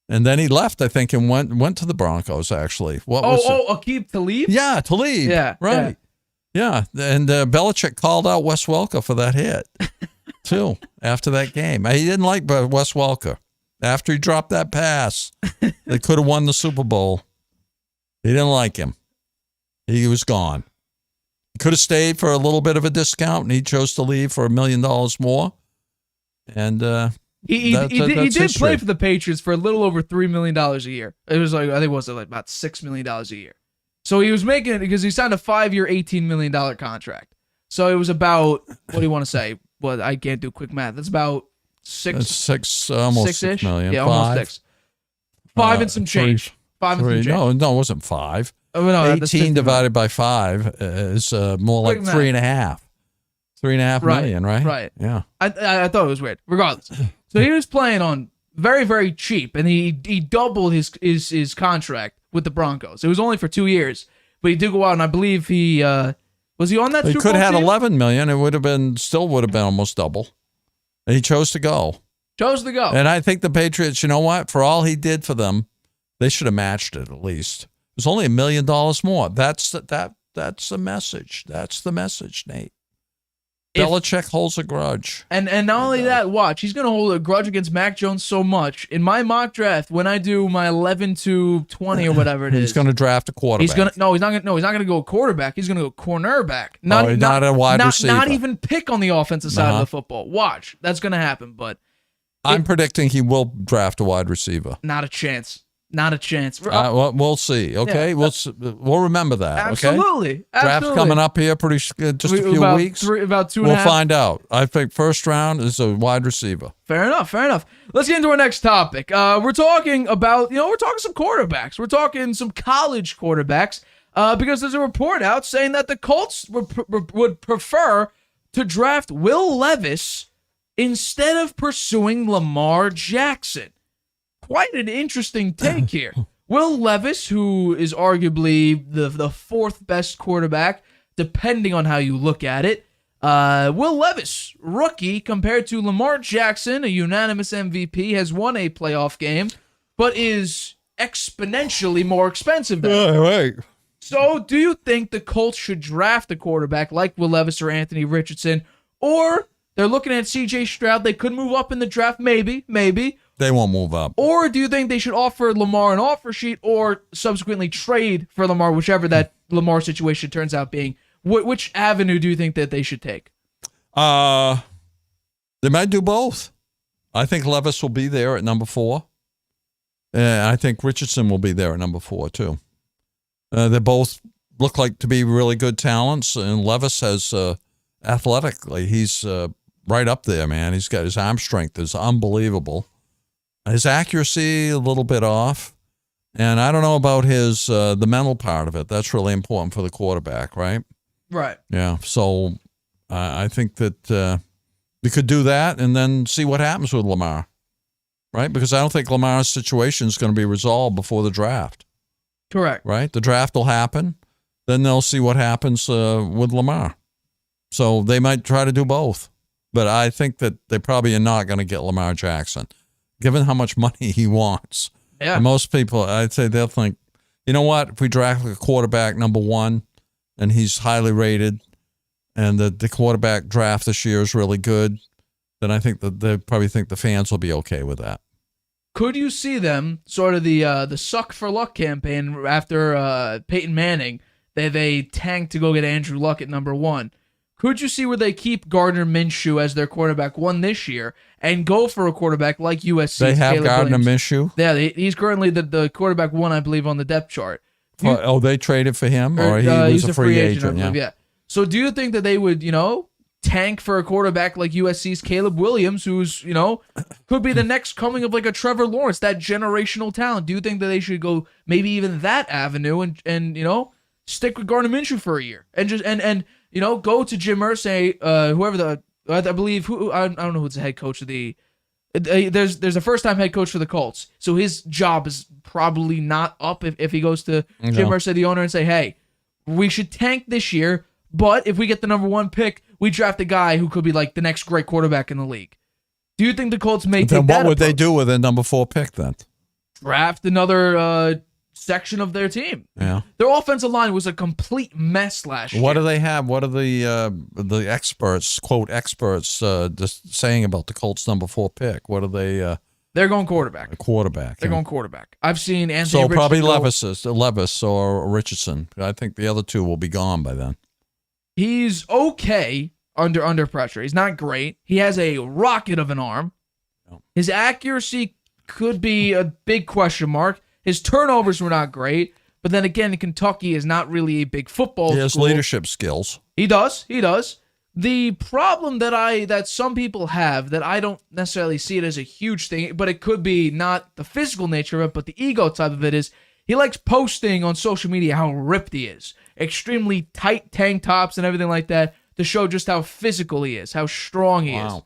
and then he left, I think, and went to the Broncos. Actually, Aqib Talib? Yeah, Talib. Yeah, right. Yeah, and Belichick called out Wes Welker for that hit too after that game. He didn't like Wes Welker after he dropped that pass. They could have won the Super Bowl. He didn't like him. He was gone. He could have stayed for a little bit of a discount, and he chose to leave for $1 million more. And he did play for the Patriots for a little over $3 million a year. It was like, I think it was like about $6 million a year. So he was making it because he signed a 5-year, $18 million contract. So it was about, what do you want to say? Well, I can't do quick math. That's about almost 6 million. Yeah, almost 6. 5 and some change. 5 and some change. No, it wasn't 5. Oh, no, 18 divided by 5 is more like 3.5. 3.5 million, right? Right. Yeah. I thought it was weird. Regardless. So he was playing on very, very cheap, and he doubled his contract with the Broncos. It was only for 2 years, but he did go out, and I believe he was he on that Super Bowl He could have had team? 11 million. It would have been almost double. And he chose to go. And I think the Patriots, you know what? For all he did for them, they should have matched it at least. It was only $1 million more. That's the message. That's the message, Nate. Belichick holds a grudge. And not only that, watch, he's going to hold a grudge against Mac Jones so much. In my mock draft, when I do my 11 to 20 or whatever it is, he's going to draft a quarterback. He's not going to go quarterback. He's going to go cornerback. Not a wide receiver. Not even pick on the offensive side of the football. Watch, that's going to happen. But I'm predicting he will draft a wide receiver. Not a chance. Not a chance. Well, we'll see. Okay, Yeah. we'll remember that. Absolutely. Okay, draft's coming up here just a few about weeks. About 2.5. We'll find out. I think first round is a wide receiver. Fair enough. Let's get into our next topic. We're talking about, we're talking some quarterbacks. We're talking some college quarterbacks because there's a report out saying that the Colts would prefer to draft Will Levis instead of pursuing Lamar Jackson. Quite an interesting take here. Will Levis, who is arguably the fourth best quarterback, depending on how you look at it. Will Levis, rookie, compared to Lamar Jackson, a unanimous MVP, has won a playoff game, but is exponentially more expensive than him. Right. So do you think the Colts should draft a quarterback like Will Levis or Anthony Richardson, or they're looking at C.J. Stroud, they could move up in the draft, maybe. They won't move up. Or do you think they should offer Lamar an offer sheet or subsequently trade for Lamar, whichever that Lamar situation turns out being? Which avenue do you think that they should take? They might do both. I think Levis will be there at number 4. And I think Richardson will be there at number 4, too. They both look like to be really good talents, and Levis has athletically, he's right up there, man. He's got his arm strength is unbelievable. His accuracy a little bit off, and I don't know about his the mental part of it. That's really important for the quarterback, right? Right. Yeah. So I think that we could do that and then see what happens with Lamar, right? Because I don't think Lamar's situation is going to be resolved before the draft. Correct. Right? The draft will happen, then they'll see what happens with Lamar. So they might try to do both, but I think that they probably are not going to get Lamar Jackson. Given how much money he wants. Yeah. And most people, I'd say they'll think, you know what, if we draft a quarterback number 1 and he's highly rated and the quarterback draft this year is really good, then I think that they probably think the fans will be okay with that. Could you see them, sort of the suck for luck campaign after Peyton Manning, they tanked to go get Andrew Luck at number 1. Could you see where they keep Gardner Minshew as their quarterback 1 this year and go for a quarterback like USC? They have Caleb Gardner Williams? Minshew? Yeah, he's currently the quarterback 1, I believe, on the depth chart. They traded for him, or he was he's a free agent? I believe, yeah. So do you think that they would, tank for a quarterback like USC's Caleb Williams, who's, could be the next coming of like a Trevor Lawrence, that generational talent? Do you think that they should go maybe even that avenue and stick with Gardner Minshew for a year and just and go to Jim Irsay, whoever I believe I don't know who's the head coach of the. There's a first-time head coach for the Colts, so his job is probably not up if he goes to Jim Irsay, the owner, and say, "Hey, we should tank this year, but if we get the number 1 pick, we draft a guy who could be like the next great quarterback in the league." Do you think the Colts may take that Then what would they approach? do with a number 4 pick then? Draft another section of their team. Yeah. Their offensive line was a complete mess last year. What do they have? What are the experts, quote experts, just saying about the Colts number 4 pick? What are they? They're going quarterback. A quarterback. They're yeah. going quarterback. I've seen Anthony So probably Richardson go- Levis or Richardson. I think the other 2 will be gone by then. He's okay under pressure. He's not great. He has a rocket of an arm. His accuracy could be a big question mark. His turnovers were not great, but then again, Kentucky is not really a big football He has school. leadership skills. He does. The problem that some people have that I don't necessarily see it as a huge thing, but it could be not the physical nature of it, but the ego type of it is he likes posting on social media how ripped he is. Extremely tight tank tops and everything like that to show just how physical he is, how strong he is.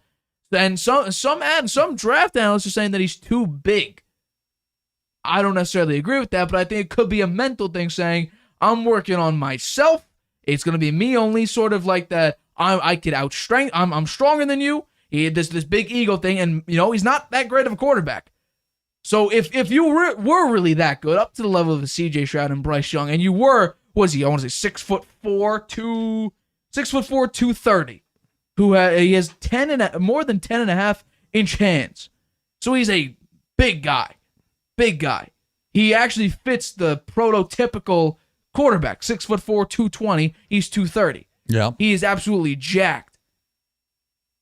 And some draft analysts are saying that he's too big. I don't necessarily agree with that, but I think it could be a mental thing saying, I'm working on myself. It's going to be me only, sort of like that. I could outstrength. I'm stronger than you. He had this big ego thing, and he's not that great of a quarterback. So if you were really that good, up to the level of a C.J. Stroud and Bryce Young, and you were, was he? I want to say 6'4", 230. He has more than 10.5-inch hands. So he's a big guy. Big guy. He actually fits the prototypical quarterback. 6'4", 220. He's 230. Yeah. He is absolutely jacked.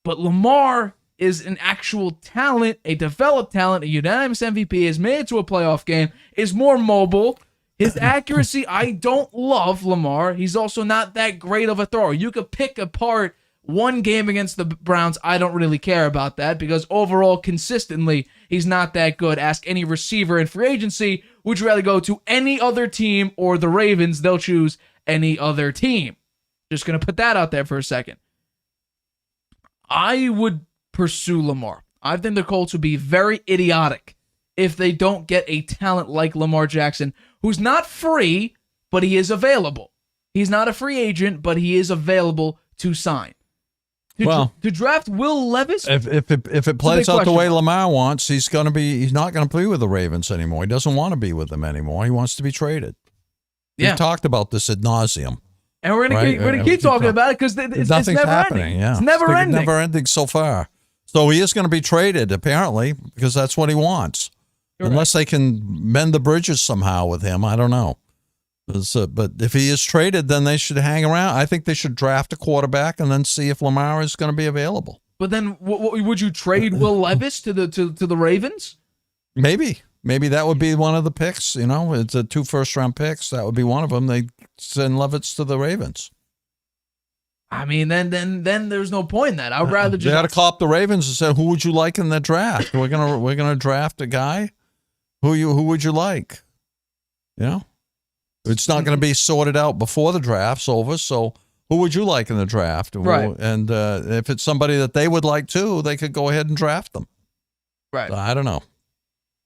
But Lamar is an actual talent, a developed talent, a unanimous MVP, has made it to a playoff game, is more mobile. His accuracy, I don't love Lamar. He's also not that great of a thrower. You could pick apart one game against the Browns. I don't really care about that because overall, consistently, he's not that good. Ask any receiver in free agency, would you rather go to any other team or the Ravens? They'll choose any other team. Just going to put that out there for a second. I would pursue Lamar. I think the Colts would be very idiotic if they don't get a talent like Lamar Jackson, who's not free, but he is available. He's not a free agent, but he is available to sign. To draft Will Levis? If it plays out the way Lamar wants, he's not going to be with the Ravens anymore. He doesn't want to be with them anymore. He wants to be traded. Yeah. We talked about this ad nauseum. And we're gonna keep talking about it because it's never happening. ending. Yeah. It's never ending. Never ending so far. So he is going to be traded, apparently, because that's what he wants. Unless they can mend the bridges somehow with him, I don't know. But if he is traded, then they should hang around. I think they should draft a quarterback and then see if Lamar is going to be available. But then, would you trade Will Levis to the Ravens? Maybe that would be one of the picks. You know, it's 2 first-round picks. That would be one of them. They send Levis to the Ravens. I mean, then there's no point in that. I'd rather just. They got to call up the Ravens and say, "Who would you like in the draft? We're gonna draft a guy. Who would you like? You know, it's not going to be sorted out before the draft's over. So who would you like in the draft? Right. And if it's somebody that they would like too, they could go ahead and draft them. Right. So I don't know.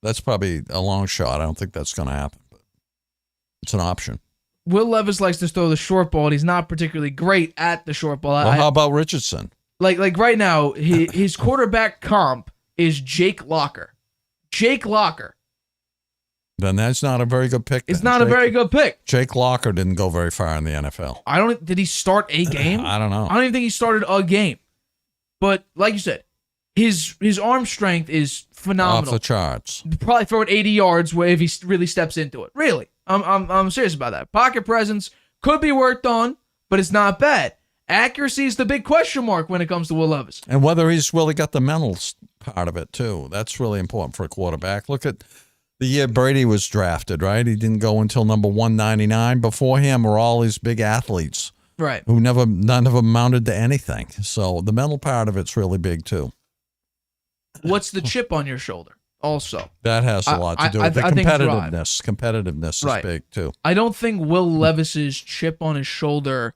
That's probably a long shot. I don't think that's going to happen, but it's an option. Will Levis likes to throw the short ball, and he's not particularly great at the short ball. Well, how about Richardson? Like right now, his quarterback comp is Jake Locker. Jake Locker. Then that's not a very good pick. It's not a very good pick. Jake Locker didn't go very far in the NFL. Did he start a game? I don't know. I don't even think he started a game. But like you said, his arm strength is phenomenal. Off the charts. Probably throw it 80 yards if he really steps into it. Really. I'm serious about that. Pocket presence could be worked on, but it's not bad. Accuracy is the big question mark when it comes to Will Levis. And whether he's really got the mental part of it, too. That's really important for a quarterback. Look at the year Brady was drafted, right? He didn't go until number 199. Before him were all these big athletes. Right. None of them amounted to anything. So the mental part of it's really big, too. What's the chip on your shoulder? Also, that has a lot to do with the competitiveness. Competitiveness is big too. I don't think Will Levis's chip on his shoulder,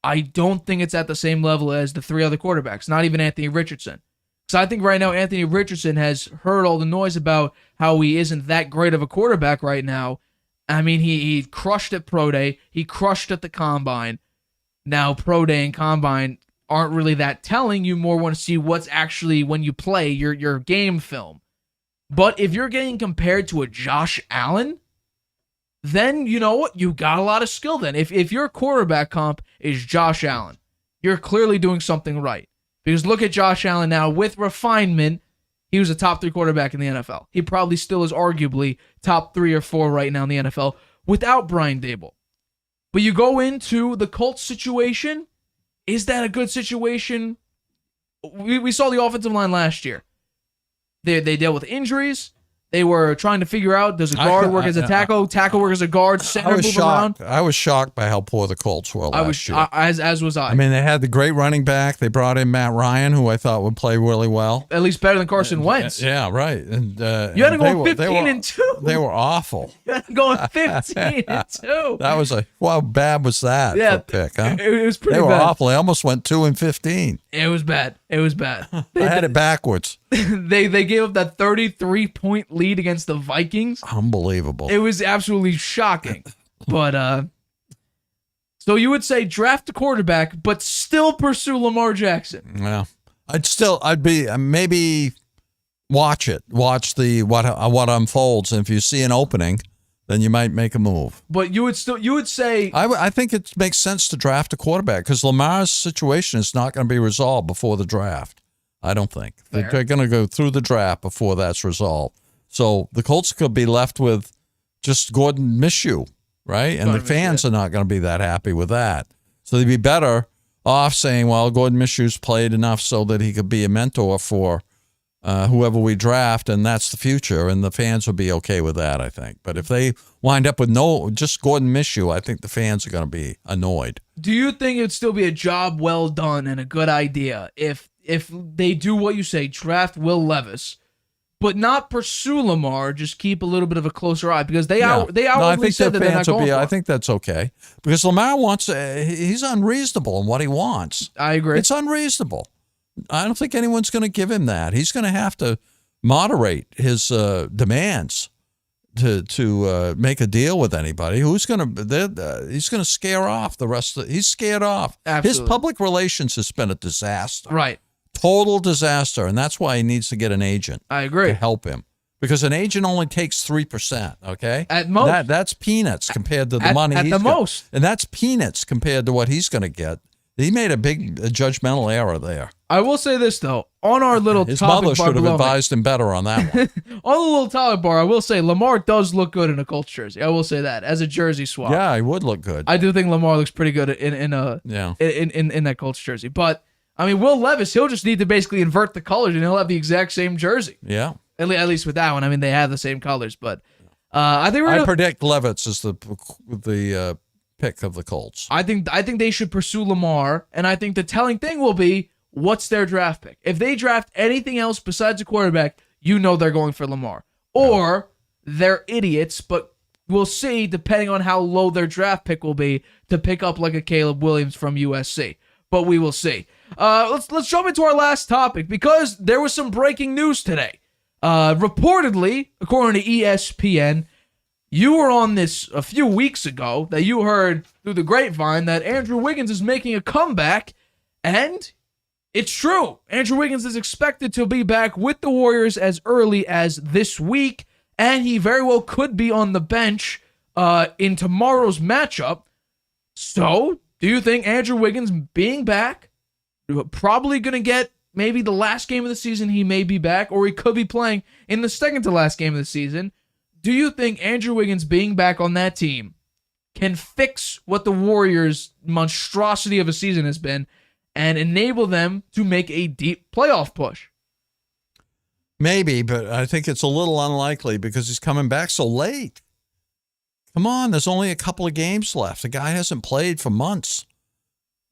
I don't think it's at the same level as the 3 other quarterbacks, not even Anthony Richardson. Because I think right now Anthony Richardson has heard all the noise about how he isn't that great of a quarterback right now. I mean, he crushed at Pro Day. He crushed at the Combine. Now, Pro Day and Combine aren't really that telling. You more want to see what's actually, when you play, your game film. But if you're getting compared to a Josh Allen, then you know what? You got a lot of skill then. If your quarterback comp is Josh Allen, you're clearly doing something right. Because look at Josh Allen now. With refinement, he was a top 3 quarterback in the NFL. He probably still is arguably top 3 or 4 right now in the NFL without Brian Daboll. But you go into the Colts situation, is that a good situation? We saw the offensive line last year. They dealt with injuries. They were trying to figure out, does a guard work as a tackle work as a guard, center move around? I was shocked by how poor the Colts were last year. As was I. I mean, they had the great running back. They brought in Matt Ryan, who I thought would play really well. At least better than Carson Wentz. Yeah, right. And you had to go 15-2. They were awful. You had to go 15-2. That was how bad was that for a pick, huh? It was pretty bad. They were awful. They almost went 2-15. It was bad. I had it backwards. They gave up that 33-point lead against the Vikings. Unbelievable. It was absolutely shocking. But so you would say draft a quarterback, but still pursue Lamar Jackson. Yeah, I'd be maybe watch it. Watch what unfolds, and if you see an opening, then you might make a move. But you would say I think it makes sense to draft a quarterback because Lamar's situation is not going to be resolved before the draft. I don't think. Fair. They're going to go through the draft before that's resolved. So the Colts could be left with just Gordon Minshew, right? And the fans are not going to be that happy with that. So they'd be better off saying, well, Gordon Minshew's played enough so that he could be a mentor for whoever we draft, and that's the future, and the fans will be okay with that, I think. But if they wind up with just Gordon Minshew, I think the fans are going to be annoyed. Do you think it'd still be a job well done and a good idea if they do what you say, draft Will Levis, but not pursue Lamar, just keep a little bit of a closer eye? Because they outwardly said that they're not going for I it. think that's okay. Because Lamar he's unreasonable in what he wants. I agree. It's unreasonable. I don't think anyone's going to give him that. He's going to have to moderate his demands to make a deal with anybody. He's going to scare off the rest of he's scared off. Absolutely. His public relations has been a disaster. Right. Total disaster, and that's why he needs to get an agent. I agree. To help him. Because an agent only takes 3%, okay? At most. That's peanuts compared to the money at he's the got. most. And that's peanuts compared to what he's going to get. He made a big judgmental error there. I will say this, though. On our little His topic mother bar should have below me- advised him better on that one. On the little topic bar, I will say Lamar does look good in a Colts jersey. I will say that as a jersey swap. Yeah, he would look good. I do think Lamar looks pretty good in that Colts jersey. But I mean, Will Levis, he'll just need to basically invert the colors and he'll have the exact same jersey. Yeah. At least with that one. I mean, they have the same colors, but I think I predict Levitz is the pick of the Colts. I think they should pursue Lamar, and I think the telling thing will be what's their draft pick. If they draft anything else besides a quarterback, you know they're going for Lamar. Or they're idiots, but we'll see, depending on how low their draft pick will be, to pick up like a Caleb Williams from USC. But we will see. Let's jump into our last topic, because there was some breaking news today. Reportedly, according to ESPN, you were on this a few weeks ago, that you heard through the grapevine that Andrew Wiggins is making a comeback, and it's true. Andrew Wiggins is expected to be back with the Warriors as early as this week, and he very well could be on the bench in tomorrow's matchup. So, do you think Andrew Wiggins being back, probably going to get maybe the last game of the season, he may be back, or he could be playing in the second to last game of the season? Do you think Andrew Wiggins being back on that team can fix what the Warriors' monstrosity of a season has been and enable them to make a deep playoff push? Maybe, but I think it's a little unlikely because he's coming back so late. Come on, there's only a couple of games left. The guy hasn't played for months.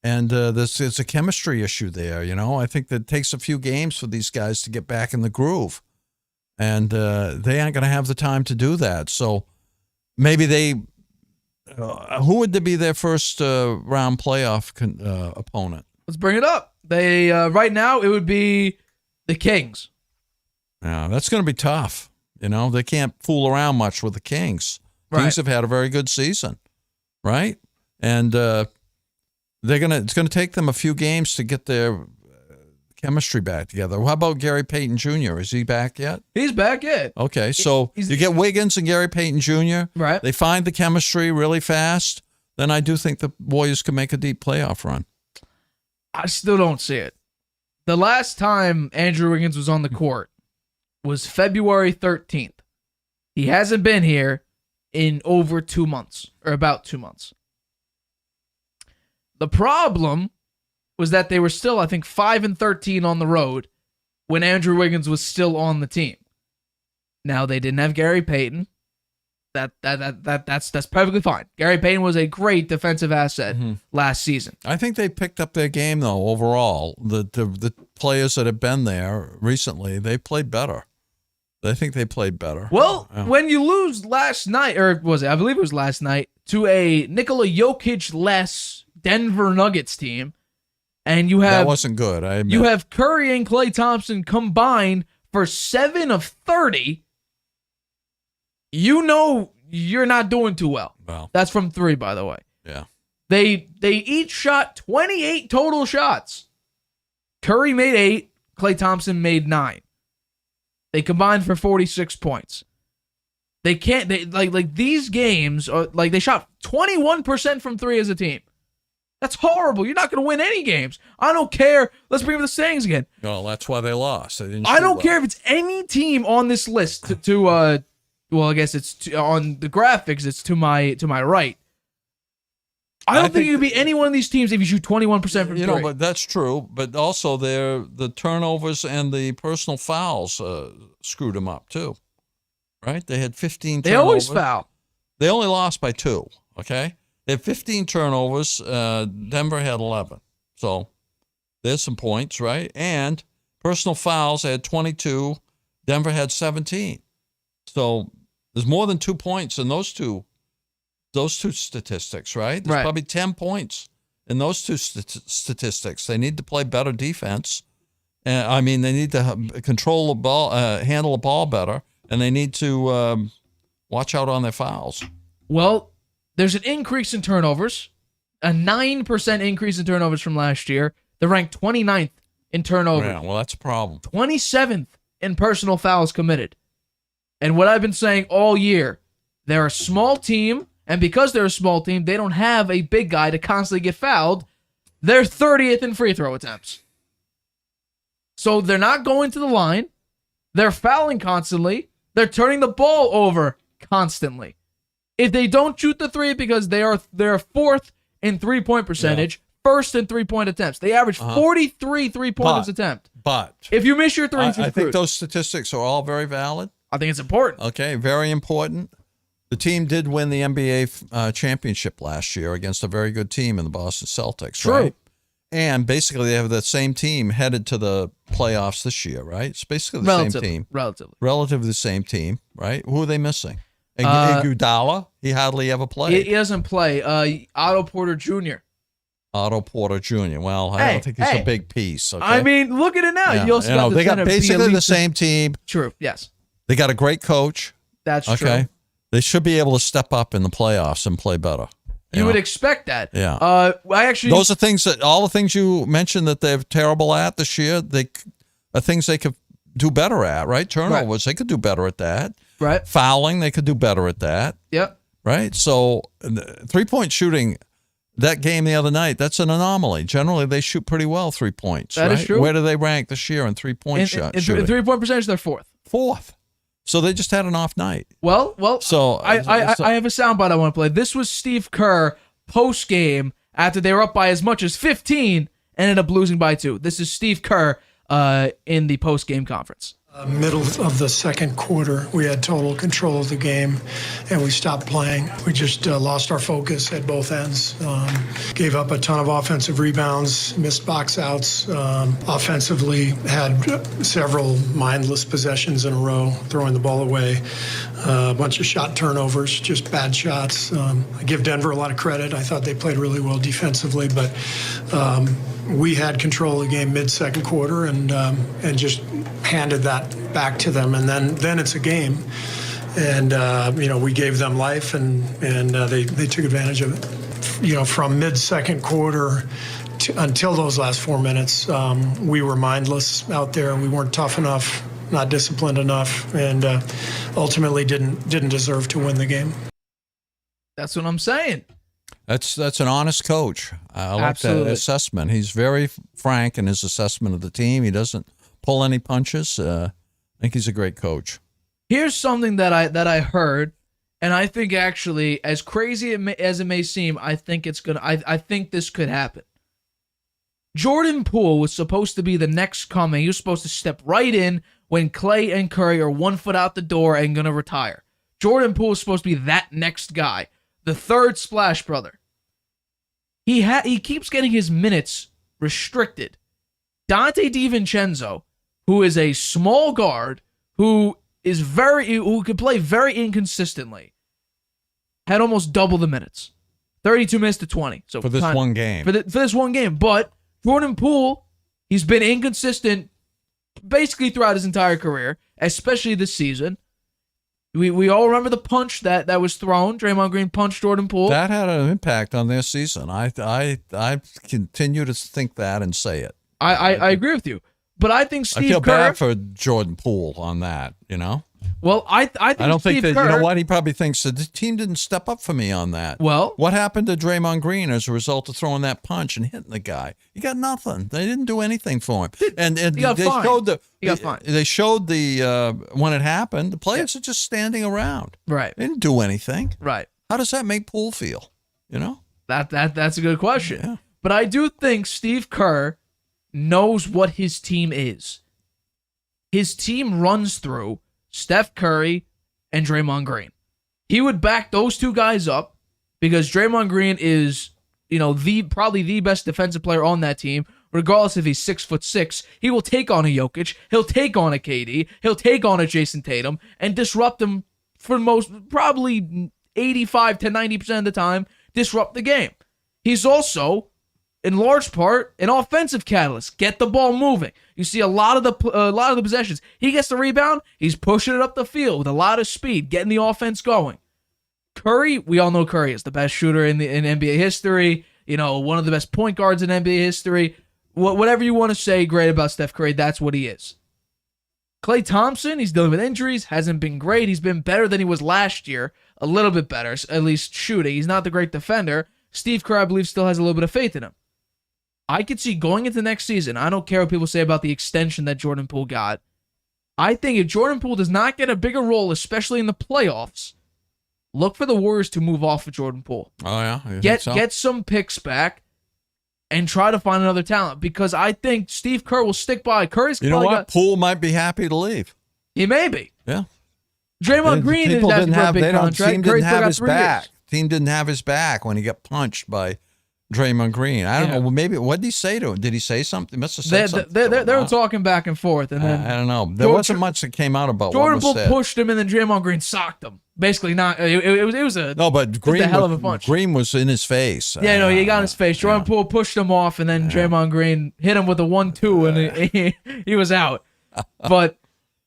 And there's a chemistry issue there, you know. I think that it takes a few games for these guys to get back in the groove. And they aren't going to have the time to do that. So maybe who would be their first round playoff opponent? Let's bring it up. They right now, it would be the Kings. Yeah, that's going to be tough. You know, they can't fool around much with the Kings. Right. Kings have had a very good season, right? And it's going to take them a few games to get their chemistry back together. How about Gary Payton Jr.? Is he back yet? He's back yet. Okay, so you get Wiggins and Gary Payton Jr. Right. They find the chemistry really fast. Then I do think the Warriors can make a deep playoff run. I still don't see it. The last time Andrew Wiggins was on the court was February 13th. He hasn't been here in over 2 months, or about 2 months. The problem was that they were still, I think, 5-13 on the road when Andrew Wiggins was still on the team. Now, they didn't have Gary Payton. That's perfectly fine. Gary Payton was a great defensive asset last season. I think they picked up their game, though, overall. The players that have been there recently, they played better. I think they played better. Well, when you lose last night, or was it? I believe it was last night, to a Nikola Jokic-less Denver Nuggets team, and you have that wasn't good. I admit. You have Curry and Klay Thompson combined for 7 of 30. You know you're not doing too well. Wow. That's from 3, by the way. Yeah. They each shot 28 total shots. Curry made 8. Klay Thompson made 9. They combined for 46 points. They can't. They like these games are like they shot 21% from 3 as a team. That's horrible. You're not going to win any games. I don't care. Let's bring up the sayings again. Well, that's why they lost. I don't care if it's any team on this list well, I guess it's on the graphics. It's to my right. I don't think you can beat any one of these teams if you shoot 21% from three. But that's true. But also, the turnovers and the personal fouls screwed them up too. Right? They had 15 turnovers. They always foul. They only lost by 2. Okay, they had 15 turnovers. Denver had 11. So there's some points, right? And personal fouls, they had 22. Denver had 17. So there's more than 2 points in those two statistics, right? There's probably 10 points in those two statistics. They need to play better defense. They need to control the ball, handle the ball better, and they need to watch out on their fouls. Well, there's an increase in turnovers, a 9% increase in turnovers from last year. They're ranked 29th in turnovers. Yeah, well, that's a problem. 27th in personal fouls committed. And what I've been saying all year, they're a small team, and because they're a small team, they don't have a big guy to constantly get fouled. They're 30th in free throw attempts. So they're not going to the line. They're fouling constantly. They're turning the ball over constantly. If they don't shoot the three, because they're 4th in three-point percentage, 1st in three-point attempts. They average 43 three-pointers attempt. But if you miss your threes, I think those statistics are all very valid. I think it's important. Okay, very important. The team did win the NBA championship last year against a very good team in the Boston Celtics, True. Right? And basically, they have the same team headed to the playoffs this year, right? It's basically the same team. Relatively the same team, right? Who are they missing? Iguodala, he hardly ever played. He doesn't play. Otto Porter Jr. Otto Porter Jr. Well, I don't think he's a big piece. Okay? I mean, look at it now. Yeah. You also got they got basically the same team. True. Yes. They got a great coach. That's okay. true. They should be able to step up in the playoffs and play better. You would expect that. Yeah. Those are all the things you mentioned that they're terrible at this year. They are things they could do better at, right? Turnovers, they could do better at that. Right. Fouling, they could do better at that. Yep. Right. So 3-point shooting, that game the other night, that's an anomaly. Generally, they shoot pretty well 3 points. That is true. Where do they rank this year in 3-point shooting? In 3-point percentage, they're 4th. 4th. So they just had an off night. Well. So I have a soundbite I want to play. This was Steve Kerr post game after they were up by as much as 15 and ended up losing by 2. This is Steve Kerr in the post game conference. Middle of the second quarter, we had total control of the game, and we stopped playing. We just lost our focus at both ends. Gave up a ton of offensive rebounds, missed box outs. Offensively, had several mindless possessions in a row, throwing the ball away. A bunch of shot turnovers, just bad shots. I give Denver a lot of credit. I thought they played really well defensively, but we had control of the game mid-second quarter and just handed that back to them, and then it's a game, and we gave them life, and they took advantage of it. From mid-second quarter until those last 4 minutes, we were mindless out there. We weren't tough enough, not disciplined enough, and ultimately didn't deserve to win the game. That's what I'm saying. That's an honest coach. I like that assessment. He's very frank in his assessment of the team. He doesn't pull any punches. I think he's a great coach. Here's something that I heard, and I think actually, as crazy as it may seem, I think I think this could happen. Jordan Poole was supposed to be the next coming. He was supposed to step right in when Clay and Curry are 1 foot out the door and gonna retire. Jordan Poole is supposed to be that next guy, the third Splash Brother. He keeps getting his minutes restricted. Dante DiVincenzo, who is a small guard who can play very inconsistently, had almost double the minutes, 32 minutes to 20. So for this one game, for this one game. But Jordan Poole, he's been inconsistent basically throughout his entire career, especially this season. We all remember the punch that was thrown. Draymond Green punched Jordan Poole. That had an impact on their season. I continue to think that and say it. I agree with you. But I think Steve Kerr... I feel bad for Jordan Poole on that, Well, I don't think that, Kerr, you know what? He probably thinks that the team didn't step up for me on that. Well... What happened to Draymond Green as a result of throwing that punch and hitting the guy? He got nothing. They didn't do anything for him. And he got fined. They showed when it happened, the players are just standing around. Right. They didn't do anything. Right. How does that make Poole feel? That's a good question. Yeah. But I do think Steve Kerr knows what his team is. His team runs through Steph Curry and Draymond Green. He would back those two guys up because Draymond Green is, probably the best defensive player on that team. Regardless if he's 6'6", he will take on a Jokic, he'll take on a KD, he'll take on a Jason Tatum, and disrupt them for probably 85 to 90% of the time, disrupt the game. He's also, in large part, an offensive catalyst. Get the ball moving. You see a lot of the possessions. He gets the rebound, he's pushing it up the field with a lot of speed, getting the offense going. Curry, we all know Curry is the best shooter in NBA history. One of the best point guards in NBA history. Whatever you want to say great about Steph Curry, that's what he is. Klay Thompson, he's dealing with injuries, hasn't been great. He's been better than he was last year, a little bit better, at least shooting. He's not the great defender. Steve Kerr, I believe, still has a little bit of faith in him. I could see going into next season, I don't care what people say about the extension that Jordan Poole got. I think if Jordan Poole does not get a bigger role, especially in the playoffs, look for the Warriors to move off of Jordan Poole. Oh, yeah? Get some picks back. And try to find another talent because I think Steve Kerr will stick by. Curry's You know what? Poole might be happy to leave. He may be. Yeah. Draymond Green is asking for a big contract. Team Curry didn't still have got his 3 back. years. Team didn't have his back when he got punched by Draymond Green. I don't know. Well, maybe what did he say to him? Did he say something? He must have said something. They were talking back and forth, and then I don't know. There wasn't much that came out about Jordan what Poole was said. pushed him, and then Draymond Green socked him. Basically, not. It was a No, but Green a hell of a punch. Green was in his face. Yeah, no, he got in his face. Jordan Poole pushed him off, and then Draymond Green hit him with a 1-2, and he was out. But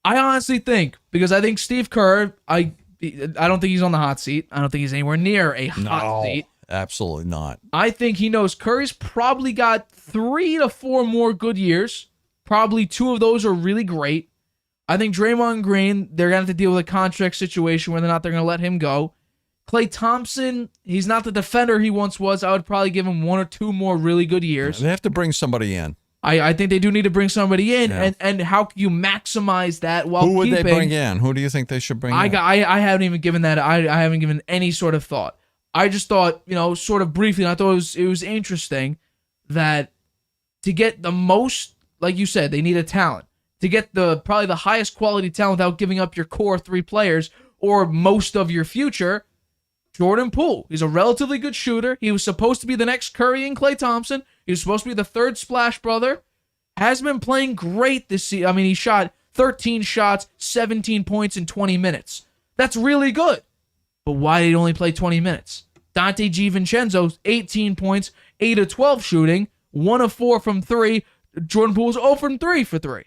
I honestly think, because I think Steve Kerr, I don't think he's on the hot seat. I don't think he's anywhere near a hot seat. Absolutely not. I think he knows Curry's probably got 3 to 4 more good years. Probably 2 of those are really great. I think Draymond Green, they're going to have to deal with a contract situation whether or not they're going to let him go. Klay Thompson, he's not the defender he once was. I would probably give him 1 or 2 more really good years. They have to bring somebody in. I think they do need to bring somebody in, Yeah. and how can you maximize that while Who would keeping... they bring in? Who do you think they should bring in? I haven't even given that. I haven't given any sort of thought. I just thought, sort of briefly, and I thought it was interesting that to get the most, like you said, they need a talent. To get probably the highest quality talent without giving up your core 3 players or most of your future, Jordan Poole. He's a relatively good shooter. He was supposed to be the next Curry and Klay Thompson. He was supposed to be the 3rd Splash Brother. Has been playing great this season. I mean, he shot 13 shots, 17 points in 20 minutes. That's really good. But why did he only play 20 minutes? Dante DiVincenzo, 18 points, 8 of 12 shooting, 1 of 4 from 3. Jordan Poole's 0 from 3 for 3.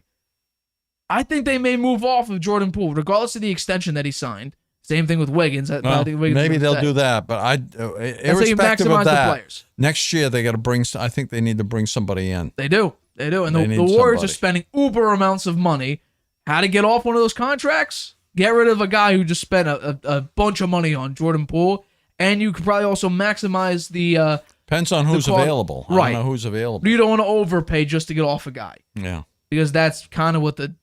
I think they may move off of Jordan Poole, regardless of the extension that he signed. Same thing with Wiggins. Well, maybe they'll do that, but irrespective of that, next year they got to bring. I think they need to bring somebody in. They do, and the Warriors are spending uber amounts of money. How to get off one of those contracts? Get rid of a guy who just spent a bunch of money on Jordan Poole, and you could probably also maximize the. Depends on who's available. Right, I don't know who's available. You don't want to overpay just to get off a guy. Yeah. Because that's kind of what the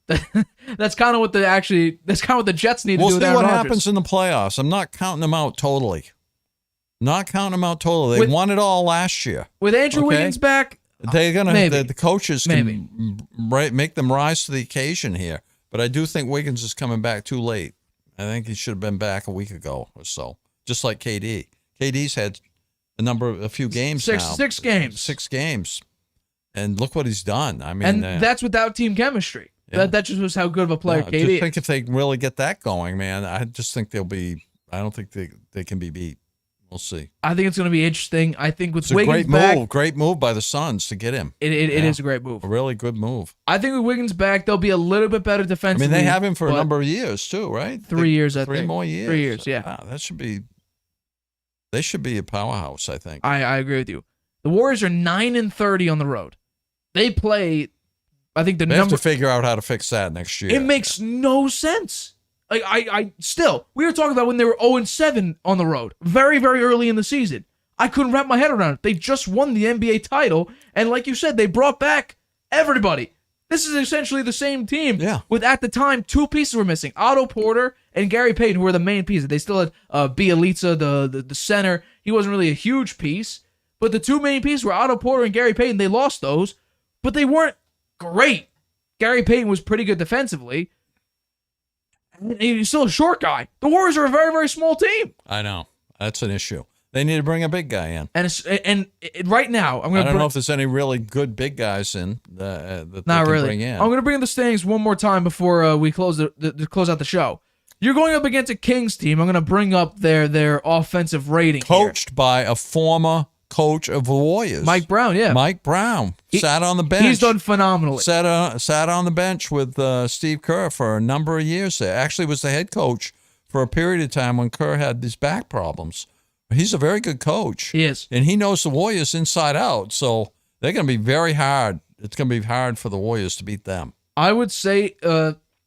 Jets need to do. We'll see what Rodgers. happens in the playoffs. I'm not counting them out totally. They won it all last year. With Andrew Wiggins back, they're gonna. Maybe. The coaches can make them rise to the occasion here. But I do think Wiggins is coming back too late. I think he should have been back a week ago or so. Just like KD. KD's had a few games now. 6 games. 6 games. And look what he's done. I And mean, that's without team chemistry. Yeah. That just was how good of a player KD I is. think if they really get that going, man, I just think they'll be. I don't think they can be beat. We'll see. I think it's going to be interesting. I think with It's a Wiggins great move by the Suns to get him. It is a great move. A really good move. I think with Wiggins back, they'll be a little bit better I defensively. mean, they have him for a number of years too, right? 3 years, I 3 think. more years. 3 years, yeah. Wow, that should be. They should be a powerhouse, I think. I agree with you. The Warriors are 9-30 on the road. They play. I think they have to figure out how to fix that next year. It makes no sense. Like I still, we were talking about when they were 0-7 on the road, very, very early in the season. I couldn't wrap my head around it. They just won the NBA title, and like you said, they brought back everybody. This is essentially the same team. Yeah. With at the time 2 pieces were missing: Otto Porter and Gary Payton, who were the main pieces. They still had Bielitsa, the center. He wasn't really a huge piece. But the two main pieces were Otto Porter and Gary Payton. They lost those, but they weren't great. Gary Payton was pretty good defensively. And he's still a short guy. The Warriors are a very, very small team. I know. That's an issue. They need to bring a big guy in. And right now, I don't know if there's any really good big guys in that they not can really. bring in. I'm going to bring in the standings one more time before we close close out the show. You're going up against a Kings team. I'm going to bring up their offensive rating. Coached by a former coach of the Warriors. Mike Brown, yeah. Mike Brown sat on the bench. He's done phenomenally. Sat on the bench with Steve Kerr for a number of years there. Actually was the head coach for a period of time when Kerr had these back problems. He's a very good coach. He is. And he knows the Warriors inside out. So they're going to be very hard. It's going to be hard for the Warriors to beat them. I would say,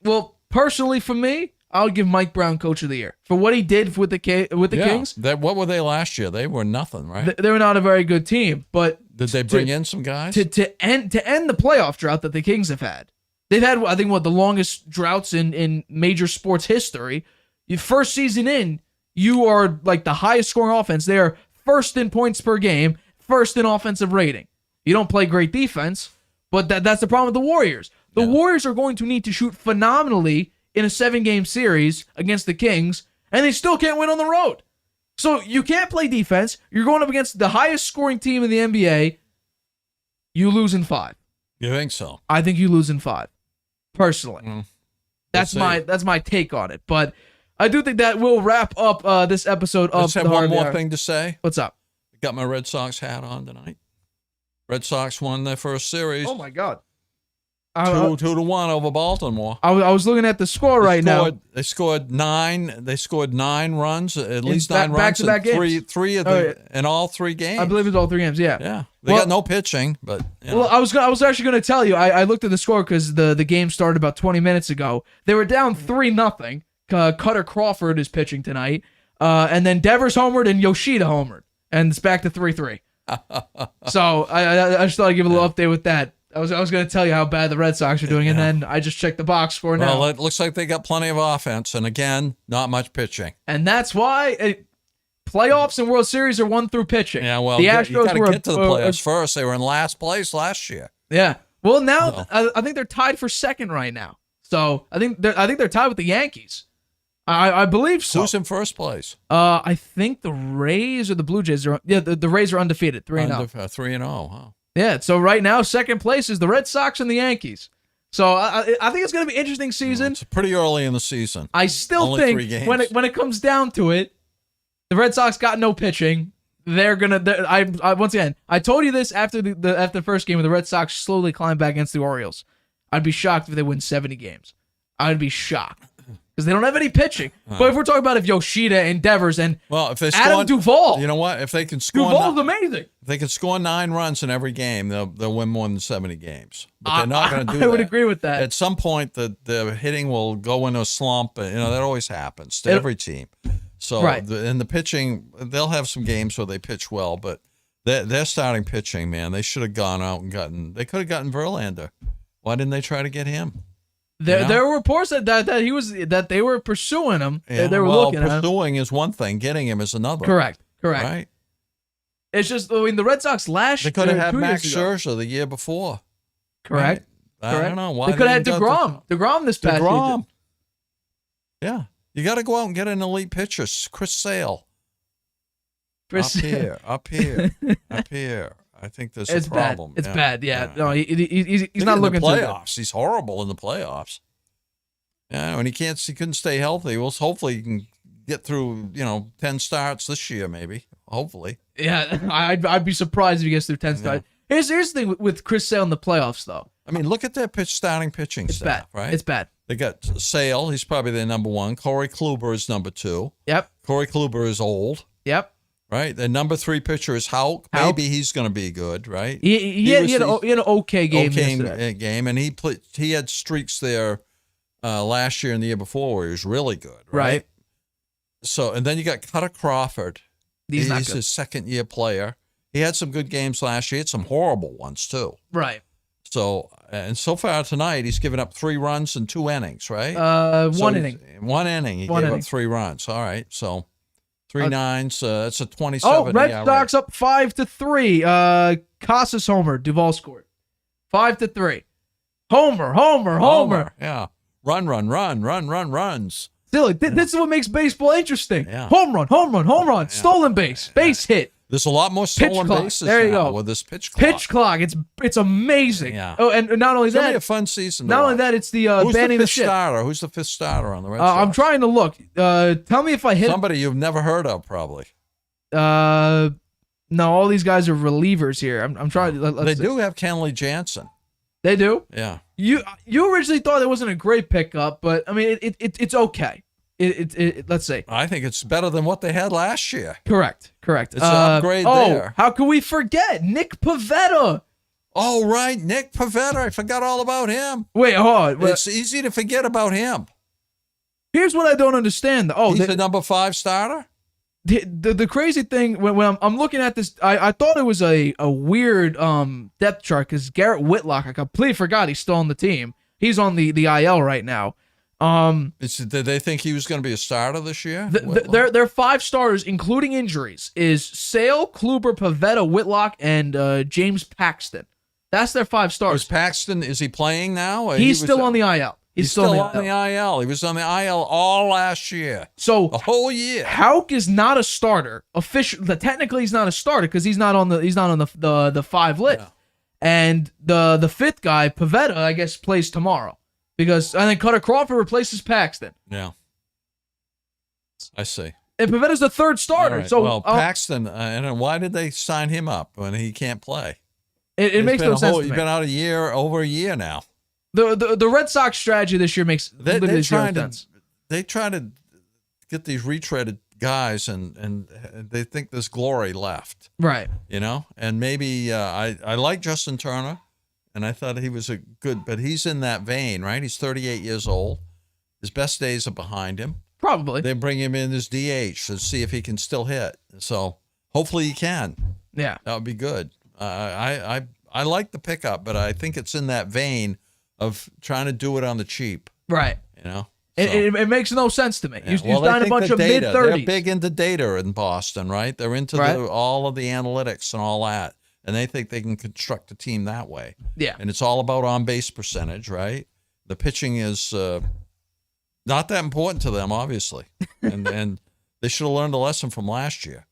well, personally for me, I would give Mike Brown Coach of the Year for what he did with the Kings. What were they last year? They were nothing, right? They were not a very good team, but did they bring in some guys to end the playoff drought that the Kings have had? They've had, I think, the longest droughts in major sports history. Your first season in, you are like the highest scoring offense. They are first in points per game, first in offensive rating. You don't play great defense, but that's the problem with the Warriors. The Warriors are going to need to shoot phenomenally in a 7-game series against the Kings, and they still can't win on the road. So you can't play defense. You're going up against the highest scoring team in the NBA. You lose in 5. You think so? I think you lose in 5, personally. That's my take on it. But I do think that will wrap up this episode of Let's have one more thing to say. What's up? I got my Red Sox hat on tonight. Red Sox won their first series. Oh my God! 2-1 over Baltimore. I was looking at the score now. They scored 9. They scored 9 runs, at least 9 runs, back-to-back games. Three of in all 3 games. I believe it's all 3 games. Yeah. Yeah. They got no pitching, but well, I was actually going to tell you. I looked at the score because the game started about 20 minutes ago. They were down 3-0. Cutter Crawford is pitching tonight, and then Devers homered and Yoshida homered, and it's back to 3-3. So I just thought I'd give a little update with that. I was going to tell you how bad the Red Sox are doing, and then I just checked the box score now. Well, it looks like they got plenty of offense, and again, not much pitching. And that's why playoffs and World Series are won through pitching. Yeah, well, the you Astros got to get to the playoffs first. They were in last place last year. Yeah. Well, now I think they're tied for second right now. So I think they're tied with the Yankees. I believe so. Who's in first place? I think the Rays or the Blue Jays are. Yeah, the Rays are undefeated, 3-0. 3-0. Huh. Yeah. So right now, second place is the Red Sox and the Yankees. So I think it's going to be an interesting season. It's pretty early in the season. I still Only think 3 games. when it comes down to it, the Red Sox got no pitching. They're gonna. I once again, I told you this after the first game, where the Red Sox slowly climb back against the Orioles. I'd be shocked if they win 70 games. I'd be shocked. Because they don't have any pitching. But if we're talking about if Yoshida and Devers and if they Adam Duvall. You know what? If they can score Duvall's amazing. If they can score 9 runs in every game, they'll win more than 70 games. But they're not going to do that. I would agree with that. At some point, the hitting will go into a slump. That always happens to every team. So in the pitching, they'll have some games where they pitch well, but they're starting pitching, man. They should have gone out and they could have gotten Verlander. Why didn't they try to get him? There were reports that they were pursuing him. Yeah, they were looking at him. Pursuing is one thing, getting him is another. Correct. Right? It's just, the Red Sox they could have had Max Scherzer the year before. Correct. Right? I don't know why they could have had DeGrom this past year. Yeah, you got to go out and get an elite pitcher, Chris Sale. Up here. I think there's a problem. It's bad. Yeah. No, he's not looking in the playoffs. He's horrible in the playoffs. Yeah, and he couldn't stay healthy. Well, hopefully he can get through, 10 starts this year, maybe. Hopefully. Yeah, I'd be surprised if he gets through 10 starts. Here's the thing with Chris Sale in the playoffs, though. I mean, look at their starting pitching staff, bad. right? It's bad. They got Sale. He's probably their number 1. Corey Kluber is number 2. Yep. Corey Kluber is old. Yep. Right, the number 3 pitcher is Houck. Maybe he's going to be good, right? He had an okay game yesterday. And he had streaks there last year and the year before where he was really good, right? So, and then you got Cutter Crawford. He's his second-year player. He had some good games last year. He had some horrible ones too. Right. So And so far tonight, he's given up 3 runs in 2 innings, right? One inning. 1 inning. He One gave inning. up 3 runs. All right. So 3 nines. That's a 27. Oh, Red ERA. Sox up 5-3. Casas homer. Duvall scored. 5-3. Homer. Yeah. Runs. Silly. This is what makes baseball interesting. Yeah. Home run. Stolen base. Base hit. There's a lot more stolen clock. bases There you now go. with this pitch clock. Pitch clock. It's amazing. Yeah. Oh, and not only It's going to be a that, fun season. not only that, it's the Who's banning the the fifth shit. starter? Who's the 5th starter on the Red Sox? I'm trying to look. Tell me if I hit. Somebody you've never heard of, probably. No, all these guys are relievers here. I'm trying. They do have Kenley Jansen. They do. Yeah. You originally thought it wasn't a great pickup, but I mean it's okay. Let's see. I think it's better than what they had last year. Correct. It's an upgrade there. How could we forget Nick Pivetta? Oh, right. Nick Pivetta. I forgot all about him. Wait, hold on. It's easy to forget about him. Here's what I don't understand. He's the number 5 starter? The crazy thing when I'm looking at this, I thought it was a weird depth chart because Garrett Whitlock, I completely forgot he's still on the team. He's on the IL right now. Did they think he was going to be a starter this year? Their 5 starters, including injuries, is Sale, Kluber, Pivetta, Whitlock, and James Paxton. That's their 5 Is starters. Paxton, is he playing now? He's still on the IL. He's still on the IL. He was on the IL all last year. So a whole year. Houck is not a starter. Technically, he's not a starter because he's not on the 5 list. Yeah. And the 5th guy, Pivetta, I guess plays tomorrow because I think Cutter Crawford replaces Paxton. Yeah, I see. And Pavetta's the 3rd starter. All right. So well, Paxton, and why did they sign him up when he can't play? It makes no sense. He's been out over a year now. The Red Sox strategy this year makes literally zero sense. They try to get these retreaded guys, and they think there's glory left. Right. You know, and maybe I like Justin Turner, and I thought he was a good, but he's in that vein, right? He's 38 years old. His best days are behind him. Probably. They bring him in as DH to see if he can still hit. So hopefully he can. Yeah. That would be good. I like the pickup, but I think it's in that vein of trying to do it on the cheap. Right. You know? It makes no sense to me. Yeah. You signed a bunch of data, mid-30s. They're big into data in Boston, right? They're into all of the analytics and all that. And they think they can construct a team that way. Yeah. And it's all about on-base percentage, right? The pitching is not that important to them, obviously. and they should have learned a lesson from last year.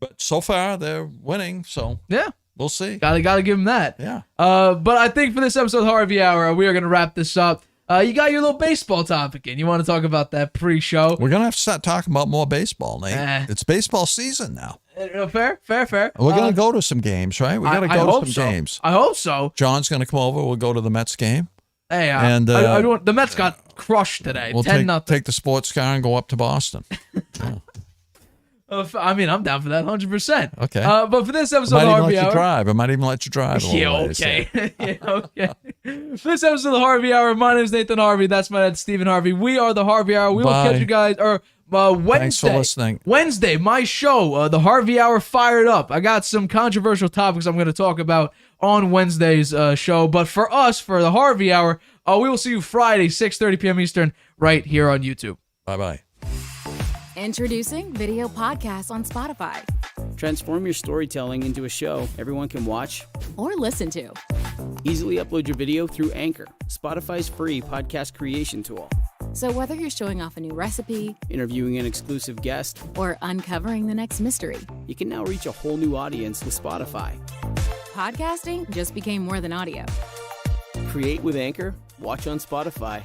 But so far, they're winning, so yeah. We'll see. Gotta give him that. Yeah. But I think for this episode of Harvey Hour, we are going to wrap this up. You got your little baseball topic in. You want to talk about that pre-show? We're going to have to start talking about more baseball, Nate. It's baseball season now. Fair. We're going to go to some games, right? We got to go to some games. I hope so. John's going to come over. We'll go to the Mets game. Hey, and the Mets got crushed today. We'll 10-0. take the sports car and go up to Boston. Yeah. I mean, I'm down for that 100%. Okay. But for this episode of Harvey Hour, I might even let you drive. Yeah, okay. Okay. For this episode of the Harvey Hour, my name is Nathan Harvey. That's my dad, Stephen Harvey. We are the Harvey Hour. We will catch you guys Wednesday. Thanks for listening. Wednesday, my show, the Harvey Hour Fired Up. I got some controversial topics I'm going to talk about on Wednesday's show. But for us, for the Harvey Hour, we will see you Friday, 6:30 p.m. Eastern, right here on YouTube. Bye-bye. Introducing video podcasts on Spotify. Transform your storytelling into a show everyone can watch or listen to. Easily upload your video through Anchor, Spotify's free podcast creation tool. So whether you're showing off a new recipe, interviewing an exclusive guest, or uncovering the next mystery, you can now reach a whole new audience with Spotify. Podcasting just became more than audio. Create with Anchor, watch on Spotify.